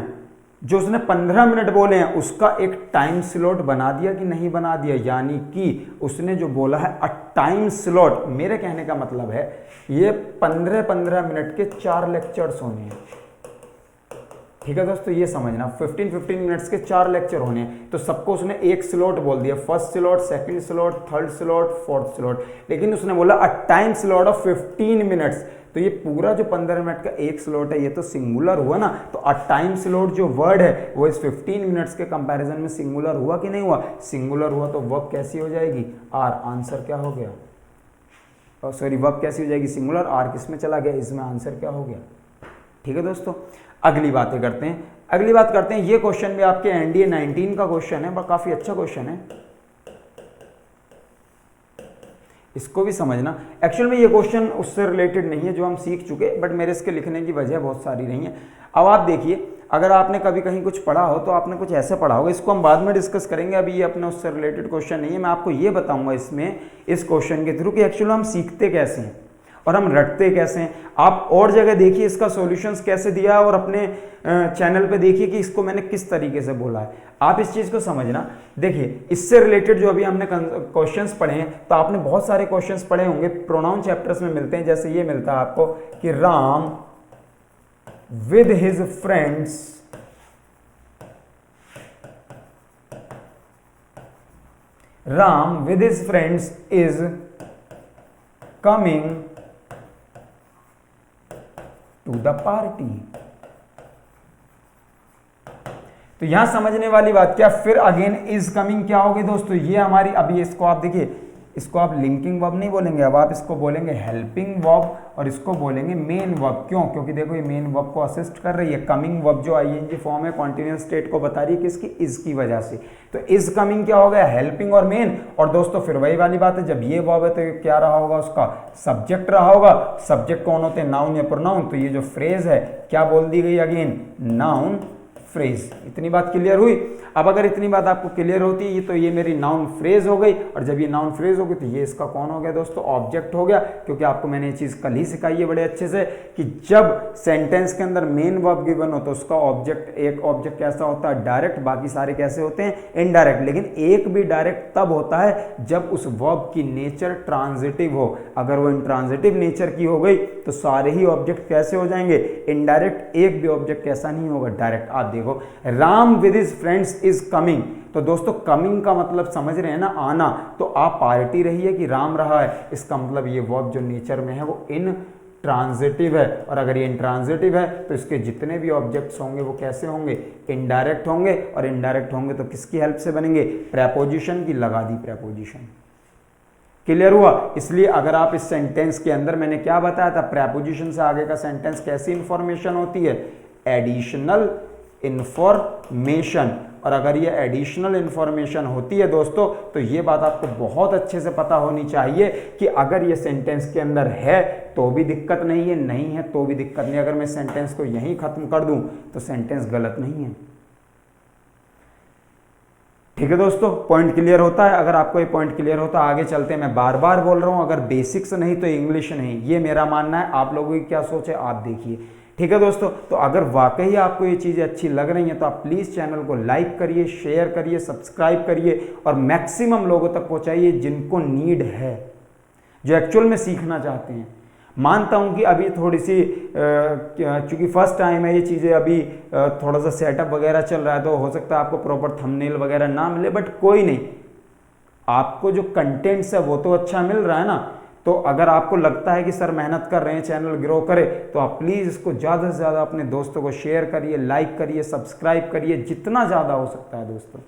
जो उसने 15 मिनट बोले हैं उसका एक टाइम स्लॉट बना दिया कि नहीं बना दिया? यानी कि उसने जो बोला है अ टाइम स्लॉट, मेरे कहने का मतलब है ये 15-15 मिनट के 4 लेक्चर्स होने हैं। ठीक है दोस्तों, ये समझना 15-15 मिनट्स के 4 लेक्चर होने हैं। तो सबको उसने एक स्लॉट बोल दिया, first slot, second slot, third slot, fourth slot. लेकिन उसने बोला a time slot of 15 minutes. तो ये पूरा जो 15 मिनट का एक स्लॉट है ये तो सिंगुलर हुआ ना। तो अ टाइम स्लॉट जो वर्ड है वो इस 15 मिनट्स के कंपैरिजन में सिंगुलर हुआ कि नहीं हुआ? सिंगुलर हुआ। तो वर्ब कैसी हो जाएगी? आर। आंसर क्या हो गया? सॉरी, वर्ब कैसी हो जाएगी? सिंगुलर। आर किस में चला गया? इसमें। आंसर क्या हो गया? ठीक है दोस्तों, अगली बातें करते हैं। अगली बात करते हैं, ये क्वेश्चन भी आपके एनडीए 19 का क्वेश्चन है, काफी अच्छा क्वेश्चन है, इसको भी समझना। एक्चुअल में ये क्वेश्चन उससे रिलेटेड नहीं है जो हम सीख चुके, बट मेरे इसके लिखने की वजह बहुत सारी रही है। अब आप देखिए, अगर आपने कभी कहीं कुछ पढ़ा हो तो आपने कुछ ऐसे पढ़ा होगा, इसको हम बाद में डिस्कस करेंगे, अभी ये अपने उससे रिलेटेड क्वेश्चन नहीं है। मैं आपको ये बताऊंगा इसमें, इस क्वेश्चन के थ्रू, कि एक्चुअली हम सीखते कैसे हैं और हम रटते कैसे हैं। आप और जगह देखिए इसका सॉल्यूशंस कैसे दिया है, और अपने चैनल पे देखिए कि इसको मैंने किस तरीके से बोला है। आप इस चीज को समझना। देखिए इससे रिलेटेड जो अभी हमने क्वेश्चंस पढ़े हैं, तो आपने बहुत सारे क्वेश्चंस पढ़े होंगे, प्रोनाउन चैप्टर्स में मिलते हैं। जैसे ये मिलता है आपको कि Ram with his friends is coming to the party. तो यहां समझने वाली बात क्या, फिर अगेन इज कमिंग क्या होगी दोस्तों, ये हमारी, अभी इसको आप देखिए, इसको आप लिंकिंग वर्ब नहीं बोलेंगे, अब आप इसको बोलेंगे हेल्पिंग वर्ब और इसको बोलेंगे मेन वर्ब। क्यों? क्योंकि देखो ये मेन वर्ब को असिस्ट कर रही है। कमिंग वर्ब जो आईएनजी फॉर्म है कॉन्टिन्यूअस स्टेट को बता रही है किसकी, इज की वजह से। तो इज कमिंग क्या हो गया, हेल्पिंग और मेन। और दोस्तों फिर वही वाली बात है, जब ये वर्ब है तो क्या रहा होगा, उसका सब्जेक्ट रहा होगा। सब्जेक्ट कौन होते हैं, नाउन या प्रोनाउन। तो ये जो फ्रेज है क्या बोल दी गई, अगेन नाउन फ्रेज। इतनी बात क्लियर हुई। अब अगर इतनी बात आपको क्लियर होती है तो ये मेरी नाउन फ्रेज हो गई, और जब ये नाउन फ्रेज हो गई तो ये इसका कौन हो गया दोस्तों, ऑब्जेक्ट हो गया। क्योंकि आपको मैंने ये चीज कल ही सिखाई है बड़े अच्छे से कि जब सेंटेंस के अंदर मेन वर्ब गिवन हो तो उसका ऑब्जेक्ट, एक ऑब्जेक्ट कैसा होता है, डायरेक्ट, बाकी सारे कैसे होते हैं, इनडायरेक्ट। लेकिन एक भी डायरेक्ट तब होता है जब उस वर्ब की नेचर ट्रांजिटिव हो। अगर वो इंट्रांजिटिव नेचर की हो गई तो सारे ही ऑब्जेक्ट कैसे हो जाएंगे, इनडायरेक्ट। एक भी ऑब्जेक्ट कैसा नहीं होगा, डायरेक्ट। आप देखो, Ram with his friends is coming. तो दोस्तों कमिंग का मतलब समझ रहे हैं ना, आना। तो आप पार्टी रही है कि राम रहा है, इसका मतलब ये वर्ब जो नेचर में है वो इन ट्रांजिटिव है। और अगर ये इंट्रांजिटिव है तो इसके जितने भी ऑब्जेक्ट्स होंगे वो कैसे होंगे, इनडायरेक्ट होंगे। और इनडायरेक्ट होंगे तो किसकी हेल्प से बनेंगे, प्रेपोजिशन की। लगा दी प्रेपोजिशन। क्लियर हुआ। इसलिए अगर आप इस सेंटेंस के अंदर, मैंने क्या बताया था, प्रेपोजिशन से आगे का सेंटेंस कैसी इंफॉर्मेशन होती है, एडिशनल इंफॉर्मेशन। और अगर ये एडिशनल इंफॉर्मेशन होती है दोस्तों तो ये बात आपको बहुत अच्छे से पता होनी चाहिए कि अगर ये सेंटेंस के अंदर है तो भी दिक्कत नहीं है, नहीं है तो भी दिक्कत नहीं। अगर मैं सेंटेंस को यहीं खत्म कर दूं तो सेंटेंस गलत नहीं है। ठीक है दोस्तों, पॉइंट क्लियर होता है। अगर आपको ये पॉइंट क्लियर होता है, आगे चलते हैं। मैं बार बार बोल रहा हूं, अगर बेसिक्स नहीं तो इंग्लिश नहीं, ये मेरा मानना है। आप लोगों की क्या सोच है आप देखिए। ठीक है दोस्तों, तो अगर वाकई आपको ये चीज़ें अच्छी लग रही हैं तो आप प्लीज़ चैनल को लाइक करिए, शेयर करिए, सब्सक्राइब करिए और मैक्सिमम लोगों तक पहुंचाइए जिनको नीड है, जो एक्चुअल में सीखना चाहते हैं। मानता हूं कि अभी थोड़ी सी चूंकि फर्स्ट टाइम है ये चीज़ें, अभी थोड़ा सा सेटअप वगैरह चल रहा है तो हो सकता है आपको प्रॉपर थंबनेल वगैरह ना मिले, बट कोई नहीं, आपको जो कंटेंट्स है वो तो अच्छा मिल रहा है ना। तो अगर आपको लगता है कि सर मेहनत कर रहे हैं चैनल ग्रो करे, तो आप प्लीज़ इसको ज़्यादा से ज़्यादा अपने दोस्तों को शेयर करिए, लाइक करिए, सब्सक्राइब करिए, जितना ज़्यादा हो सकता है दोस्तों।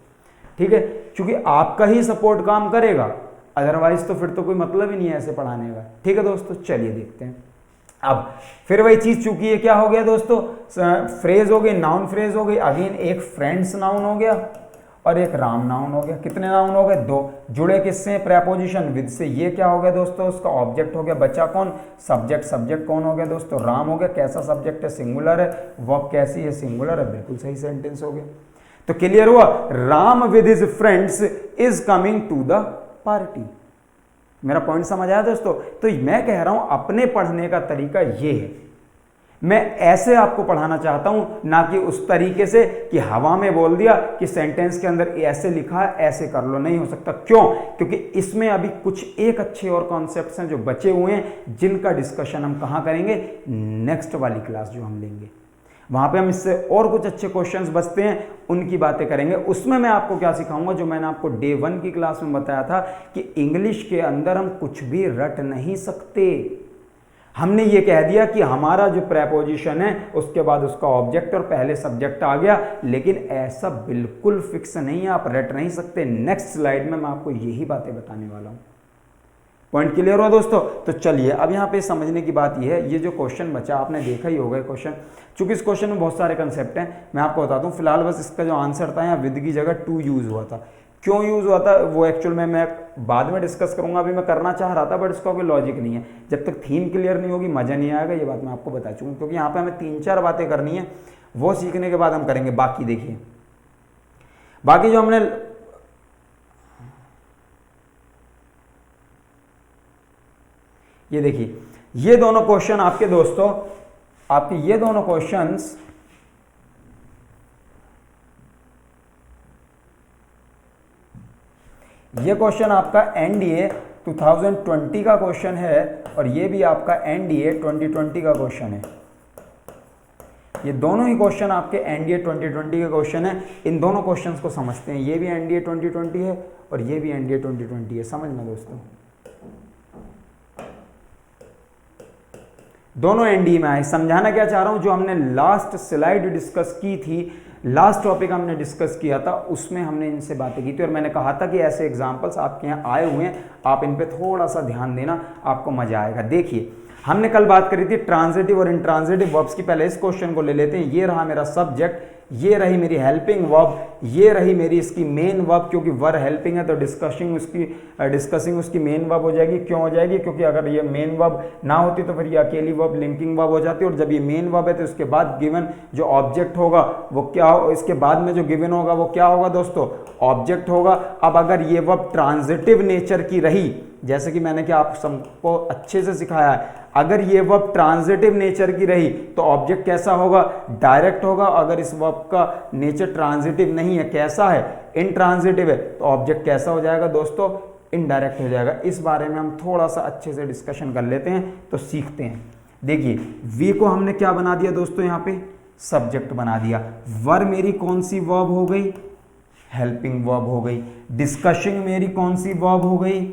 ठीक है, क्योंकि आपका ही सपोर्ट काम करेगा, अदरवाइज तो फिर तो कोई मतलब ही नहीं है ऐसे पढ़ाने का। ठीक है दोस्तों, चलिए देखते हैं। अब फिर वही चीज़, चूंकि ये क्या हो गया दोस्तों, फ्रेज हो गई, नाउन फ्रेज हो गई। अगेन एक फ्रेंड्स नाउन हो गया और एक राम नाउन हो गया। कितने नाउन हो गए, दो। जुड़े किससे, प्रेपोजिशन विद से। ये क्या हो गया दोस्तों, उसका ऑब्जेक्ट हो गया। बचा कौन, सब्जेक्ट। सब्जेक्ट कौन हो गया दोस्तों, राम हो गया। कैसा सब्जेक्ट है, सिंगुलर है। वर्ब कैसी है, सिंगुलर है। बिल्कुल सही सेंटेंस हो गया। तो क्लियर हुआ, Ram with his friends is coming to the party. मेरा पॉइंट समझ आया दोस्तों। तो मैं कह रहा हूं अपने पढ़ने का तरीका ये है, मैं ऐसे आपको पढ़ाना चाहता हूं, ना कि उस तरीके से कि हवा में बोल दिया कि सेंटेंस के अंदर ऐसे लिखा है ऐसे कर लो। नहीं हो सकता। क्यों, क्योंकि इसमें अभी कुछ एक अच्छे और कॉन्सेप्ट्स हैं जो बचे हुए हैं, जिनका डिस्कशन हम कहां करेंगे, नेक्स्ट वाली क्लास जो हम लेंगे, वहां पे हम इससे और कुछ अच्छे क्वेश्चंस बचते हैं, उनकी बातें करेंगे। उसमें मैं आपको क्या सिखाऊंगा, जो मैंने आपको डे 1 की क्लास में बताया था कि इंग्लिश के अंदर हम कुछ भी रट नहीं सकते। हमने ये कह दिया कि हमारा जो प्रेपोजिशन है उसके बाद उसका ऑब्जेक्ट और पहले सब्जेक्ट आ गया, लेकिन ऐसा बिल्कुल फिक्स नहीं है, आप रट नहीं सकते। नेक्स्ट स्लाइड में मैं आपको यही बातें बताने वाला हूं। पॉइंट क्लियर हुआ दोस्तों। तो चलिए अब यहाँ पे समझने की बात यह है, ये जो क्वेश्चन बचा आपने देखा ही होगा क्वेश्चन, चूंकि इस क्वेश्चन में बहुत सारे कंसेप्ट हैं, मैं आपको बताता हूँ। फिलहाल बस इसका जो आंसर था यहाँ विद की जगह टू यूज हुआ था। क्यों यूज हुआ था वो एक्चुअल में मैं बाद में डिस्कस करूंगा, अभी मैं करना चाह रहा था बट इसका कोई लॉजिक नहीं है। जब तक थीम क्लियर नहीं होगी मजा नहीं आएगा, ये बात मैं आपको बता चुका हूँ। क्योंकि यहाँ पे हमें 3-4 बातें करनी है, वो सीखने के बाद हम करेंगे बाकी। देखिए बाकी जो हमने ये देखिए, ये दोनों क्वेश्चन आपके दोस्तों, आपके ये दोनों क्वेश्चंस ये क्वेश्चन आपका एनडीए 2020 का क्वेश्चन है और ये भी आपका एनडीए 2020 का क्वेश्चन है। ये दोनों ही क्वेश्चन आपके एनडीए 2020 के क्वेश्चन है। इन दोनों क्वेश्चंस को समझते हैं। ये भी एनडीए 2020 है और ये भी एनडीए 2020 है। समझना दोस्तों, दोनों एनडी में आए। समझाना क्या चाह रहा हूं, जो हमने लास्ट स्लाइड डिस्कस की थी, लास्ट टॉपिक हमने डिस्कस किया था, उसमें हमने इनसे बातें की थी और मैंने कहा था कि ऐसे एग्जांपल्स आपके यहाँ आए हुए हैं, आप इन पे थोड़ा सा ध्यान देना, आपको मजा आएगा। देखिए हमने कल बात करी थी ट्रांजिटिव और इंट्रांजिटिव वर्ब्स की। पहले इस क्वेश्चन को ले लेते हैं। ये रहा मेरा सब्जेक्ट, ये रही मेरी हेल्पिंग वर्ब, ये रही मेरी इसकी मेन वर्ब, क्योंकि वर हेल्पिंग है तो डिस्कसिंग उसकी मेन वर्ब हो जाएगी। क्यों हो जाएगी? क्योंकि अगर ये मेन वर्ब ना होती तो फिर ये अकेली वर्ब लिंकिंग वर्ब हो जाती, और जब ये मेन वर्ब है तो उसके बाद गिवन जो ऑब्जेक्ट होगा वो क्या हो, इसके बाद में जो गिवन होगा वो क्या होगा दोस्तों? ऑब्जेक्ट होगा। अब अगर ये वर्ब ट्रांजिटिव नेचर की रही, जैसे कि मैंने क्या आप सबको अच्छे से सिखाया है, अगर ये वर्ब ट्रांजिटिव नेचर की रही तो ऑब्जेक्ट कैसा होगा? डायरेक्ट होगा। अगर इस वर्ब का नेचर ट्रांजिटिव नहीं है, कैसा है? इनट्रांजिटिव है, तो ऑब्जेक्ट कैसा हो जाएगा दोस्तों? इनडायरेक्ट हो जाएगा। इस बारे में हम थोड़ा सा अच्छे से डिस्कशन कर लेते हैं तो सीखते हैं। देखिए वी को हमने क्या बना दिया दोस्तों? यहाँ पे सब्जेक्ट बना दिया। वर मेरी कौन सी वर्ब हो गई? हेल्पिंग वर्ब हो गई। डिस्कसिंग मेरी कौन सी वर्ब हो गई?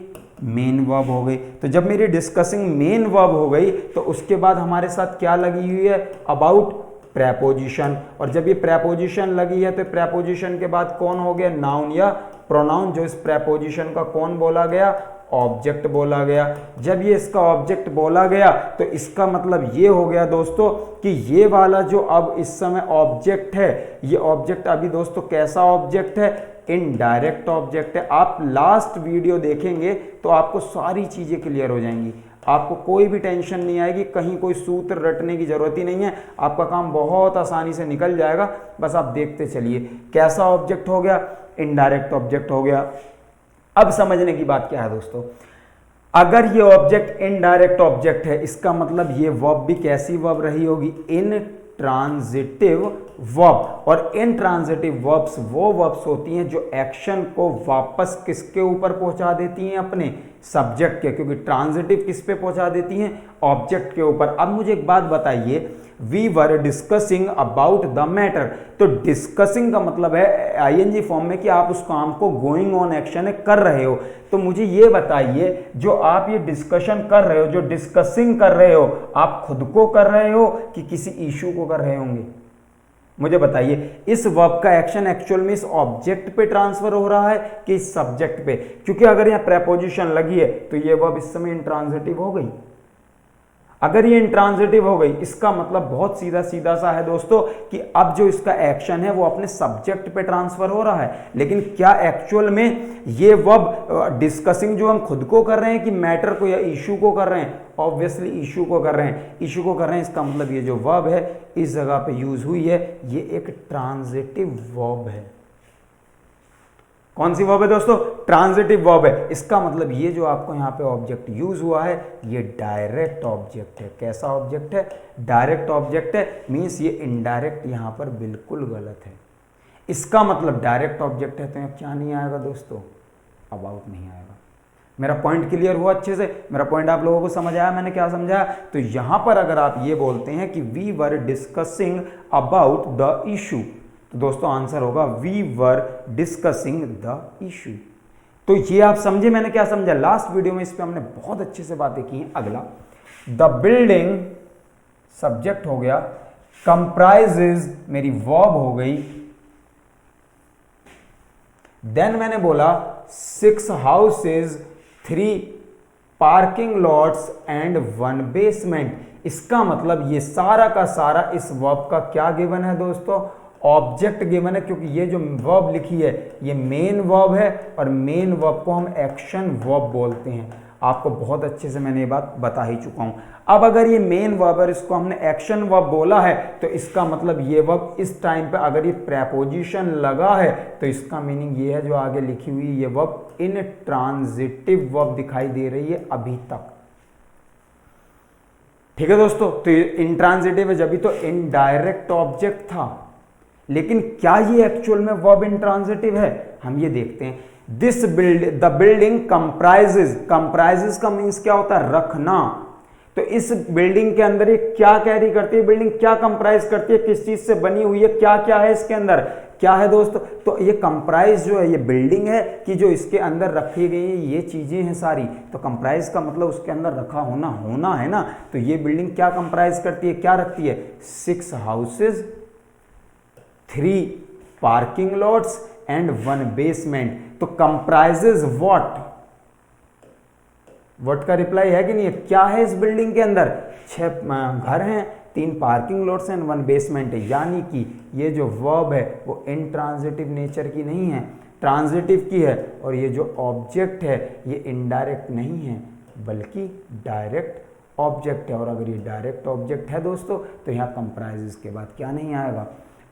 मेन वर्ब हो गई। तो जब मेरी डिस्कसिंग मेन वर्ब हो गई तो उसके बाद हमारे साथ क्या लगी हुई है? About preposition. और जब ये प्रेपोजिशन लगी है तो प्रेपोजिशन के बाद कौन हो गया? नाउन या प्रोनाउन। जो इस प्रेपोजिशन का कौन बोला गया? ऑब्जेक्ट बोला गया। जब ये इसका ऑब्जेक्ट बोला गया तो इसका मतलब ये हो गया दोस्तों कि ये वाला जो अब इस समय ऑब्जेक्ट है, ये ऑब्जेक्ट अभी दोस्तों कैसा ऑब्जेक्ट है? इनडायरेक्ट ऑब्जेक्ट है। आप लास्ट वीडियो देखेंगे तो आपको सारी चीजें क्लियर हो जाएंगी, आपको कोई भी टेंशन नहीं आएगी, कहीं कोई सूत्र रटने की जरूरत ही नहीं है, आपका काम बहुत आसानी से निकल जाएगा। बस आप देखते चलिए कैसा ऑब्जेक्ट हो गया? इनडायरेक्ट ऑब्जेक्ट हो गया। अब समझने की बात क्या है दोस्तों, अगर ये ऑब्जेक्ट इनडायरेक्ट ऑब्जेक्ट है, इसका मतलब ये वर्ब भी कैसी वर्ब रही होगी? इन ट्रांजिटिव वर्ब। और इनट्रांजिटिव वर्ब्स वो वर्ब्स होती हैं जो एक्शन को वापस किसके ऊपर पहुंचा देती हैं? अपने सब्जेक्ट के। क्योंकि ट्रांजिटिव किस पे पहुंचा देती हैं? ऑब्जेक्ट के ऊपर। अब मुझे एक बात बताइए, we were discussing about the matter, तो डिस्कसिंग का मतलब है आईएनजी फॉर्म में कि आप उस काम को गोइंग ऑन एक्शन कर रहे हो। तो मुझे ये बताइए, जो आप ये डिस्कशन कर रहे हो, जो डिस्कसिंग कर रहे हो, आप खुद को कर रहे हो कि किसी इशू को कर रहे होंगे? मुझे बताइए, इस वर्ब का एक्शन एक्चुअल में इस ऑब्जेक्ट पे ट्रांसफर हो रहा है कि इस सब्जेक्ट पे? क्योंकि अगर यहां प्रेपोजिशन लगी है तो ये वर्ब इस समय इंट्रांजिटिव हो गई। अगर ये इंट्रांजिटिव हो गई, इसका मतलब बहुत सीधा सीधा सा है दोस्तों कि अब जो इसका एक्शन है वो अपने सब्जेक्ट पे ट्रांसफर हो रहा है। लेकिन क्या एक्चुअल में ये वर्ब डिस्कसिंग जो हम खुद को कर रहे हैं कि मैटर को या इशू को कर रहे हैं? ऑब्वियसली इशू को कर रहे हैं। इशू को कर रहे हैं, इसका मतलब ये जो वर्ब है इस जगह पे यूज हुई है, ये एक ट्रांजिटिव वर्ब है। कौन सी वर्ब है दोस्तों? ट्रांजिटिव वर्ब है। इसका मतलब ये जो आपको यहाँ पे ऑब्जेक्ट यूज हुआ है ये डायरेक्ट ऑब्जेक्ट है। कैसा ऑब्जेक्ट है? डायरेक्ट ऑब्जेक्ट है। मींस ये इनडायरेक्ट यहाँ पर बिल्कुल गलत है। इसका मतलब डायरेक्ट ऑब्जेक्ट है तो यहाँ क्या नहीं आएगा दोस्तों? अबाउट नहीं आएगा। मेरा पॉइंट क्लियर हुआ अच्छे से? मेरा पॉइंट आप लोगों को समझ आया मैंने क्या समझाया? तो यहां पर अगर आप ये बोलते हैं कि we were discussing about the issue, तो दोस्तों आंसर होगा we were discussing the issue. तो ये आप समझे मैंने क्या समझा? लास्ट वीडियो में इस पे हमने बहुत अच्छे से बातें की हैं। अगला, द बिल्डिंग सब्जेक्ट हो गया, कंप्राइजेज मेरी वर्ब हो गई, देन मैंने बोला 6 houses, 3 parking lots and 1 basement. इसका मतलब ये सारा का सारा इस वर्ब का क्या गिवन है दोस्तों? ऑब्जेक्ट गिवन है। क्योंकि ये जो वर्ब लिखी है ये मेन वर्ब है और मेन वर्ब को हम एक्शन वर्ब बोलते हैं। आपको बहुत अच्छे से मैंने ये बात बता ही चुका हूं। अब अगर ये मेन वर्ब है, इसको हमने एक्शन वर्ब बोला है, तो इसका मतलब ये वर्ब इस टाइम पे अगर ये प्रेपोजिशन लगा है तो इसका मीनिंग ये है जो आगे लिखी हुई ये वर्ब इन ट्रांजिटिव वर्ब दिखाई दे रही है अभी तक। ठीक है दोस्तों, तो इंट्रांजिटिव है जब तो इनडायरेक्ट ऑब्जेक्ट था। लेकिन क्या ये एक्चुअल में वर्ब इंट्रांजिटिव है? हम ये देखते हैं। द बिल्डिंग कंप्राइजेज, कंप्राइजेज का मीन्स क्या होता है? रखना। तो इस बिल्डिंग के अंदर ये क्या कैरी करती है, बिल्डिंग क्या कंप्राइज करती है, किस चीज से बनी हुई है, क्या क्या है इसके अंदर, क्या है दोस्तों। तो ये कंप्राइज जो है ये बिल्डिंग है कि जो इसके अंदर रखी गई है ये चीजें हैं सारी। तो कंप्राइज का मतलब उसके अंदर रखा होना होना है ना। तो ये बिल्डिंग क्या कंप्राइज करती है, क्या रखती है, 6 houses, 3 parking lots and 1 basement. तो कंप्राइजेज व्हाट का रिप्लाई है कि नहीं है, क्या है इस बिल्डिंग के अंदर, 6 घर हैं, 3 पार्किंग लॉट्स एंड 1 बेसमेंट है। यानी कि ये जो वर्ब है वो इंट्रांजिटिव नेचर की नहीं है, ट्रांजिटिव की है। और ये जो ऑब्जेक्ट है ये इनडायरेक्ट नहीं है बल्कि डायरेक्ट ऑब्जेक्ट है। और अगर ये डायरेक्ट ऑब्जेक्ट है दोस्तों तो यहाँ कंप्राइजेस के बाद क्या नहीं आएगा,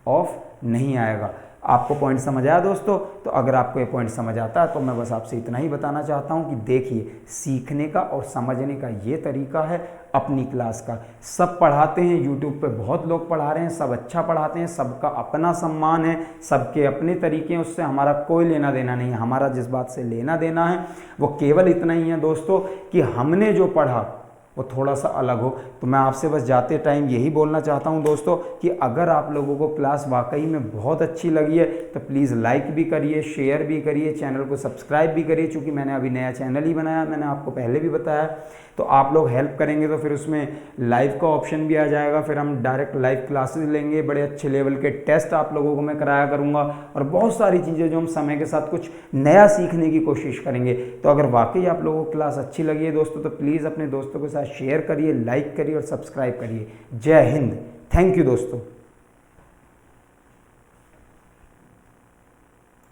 ऑफ नहीं आएगा। आपको पॉइंट समझ आया दोस्तों। तो अगर आपको ये पॉइंट समझ आता है तो मैं बस आपसे इतना ही बताना चाहता हूँ कि देखिए, सीखने का और समझने का ये तरीका है अपनी क्लास का। सब पढ़ाते हैं, यूट्यूब पे बहुत लोग पढ़ा रहे हैं, सब अच्छा पढ़ाते हैं, सबका अपना सम्मान है, सबके अपने तरीके हैं, उससे हमारा कोई लेना देना नहीं है। हमारा जिस बात से लेना देना है वो केवल इतना ही है दोस्तों कि हमने जो पढ़ा वो थोड़ा सा अलग हो। तो मैं आपसे बस जाते टाइम यही बोलना चाहता हूं दोस्तों कि अगर आप लोगों को क्लास वाकई में बहुत अच्छी लगी है तो प्लीज़ लाइक भी करिए, शेयर भी करिए, चैनल को सब्सक्राइब भी करिए। चूँकि मैंने अभी नया चैनल ही बनाया, मैंने आपको पहले भी बताया। तो आप लोग हेल्प करेंगे तो फिर उसमें लाइव का ऑप्शन भी आ जाएगा, फिर हम डायरेक्ट लाइव क्लासेस लेंगे, बड़े अच्छे लेवल के टेस्ट आप लोगों को मैं कराया करूँगा और बहुत सारी चीज़ें जो हम समय के साथ कुछ नया सीखने की कोशिश करेंगे। तो अगर वाकई आप लोगों को क्लास अच्छी लगी है दोस्तों तो प्लीज़ अपने दोस्तों के साथ शेयर करिए, लाइक करिए और सब्सक्राइब करिए। जय हिंद, थैंक यू दोस्तों।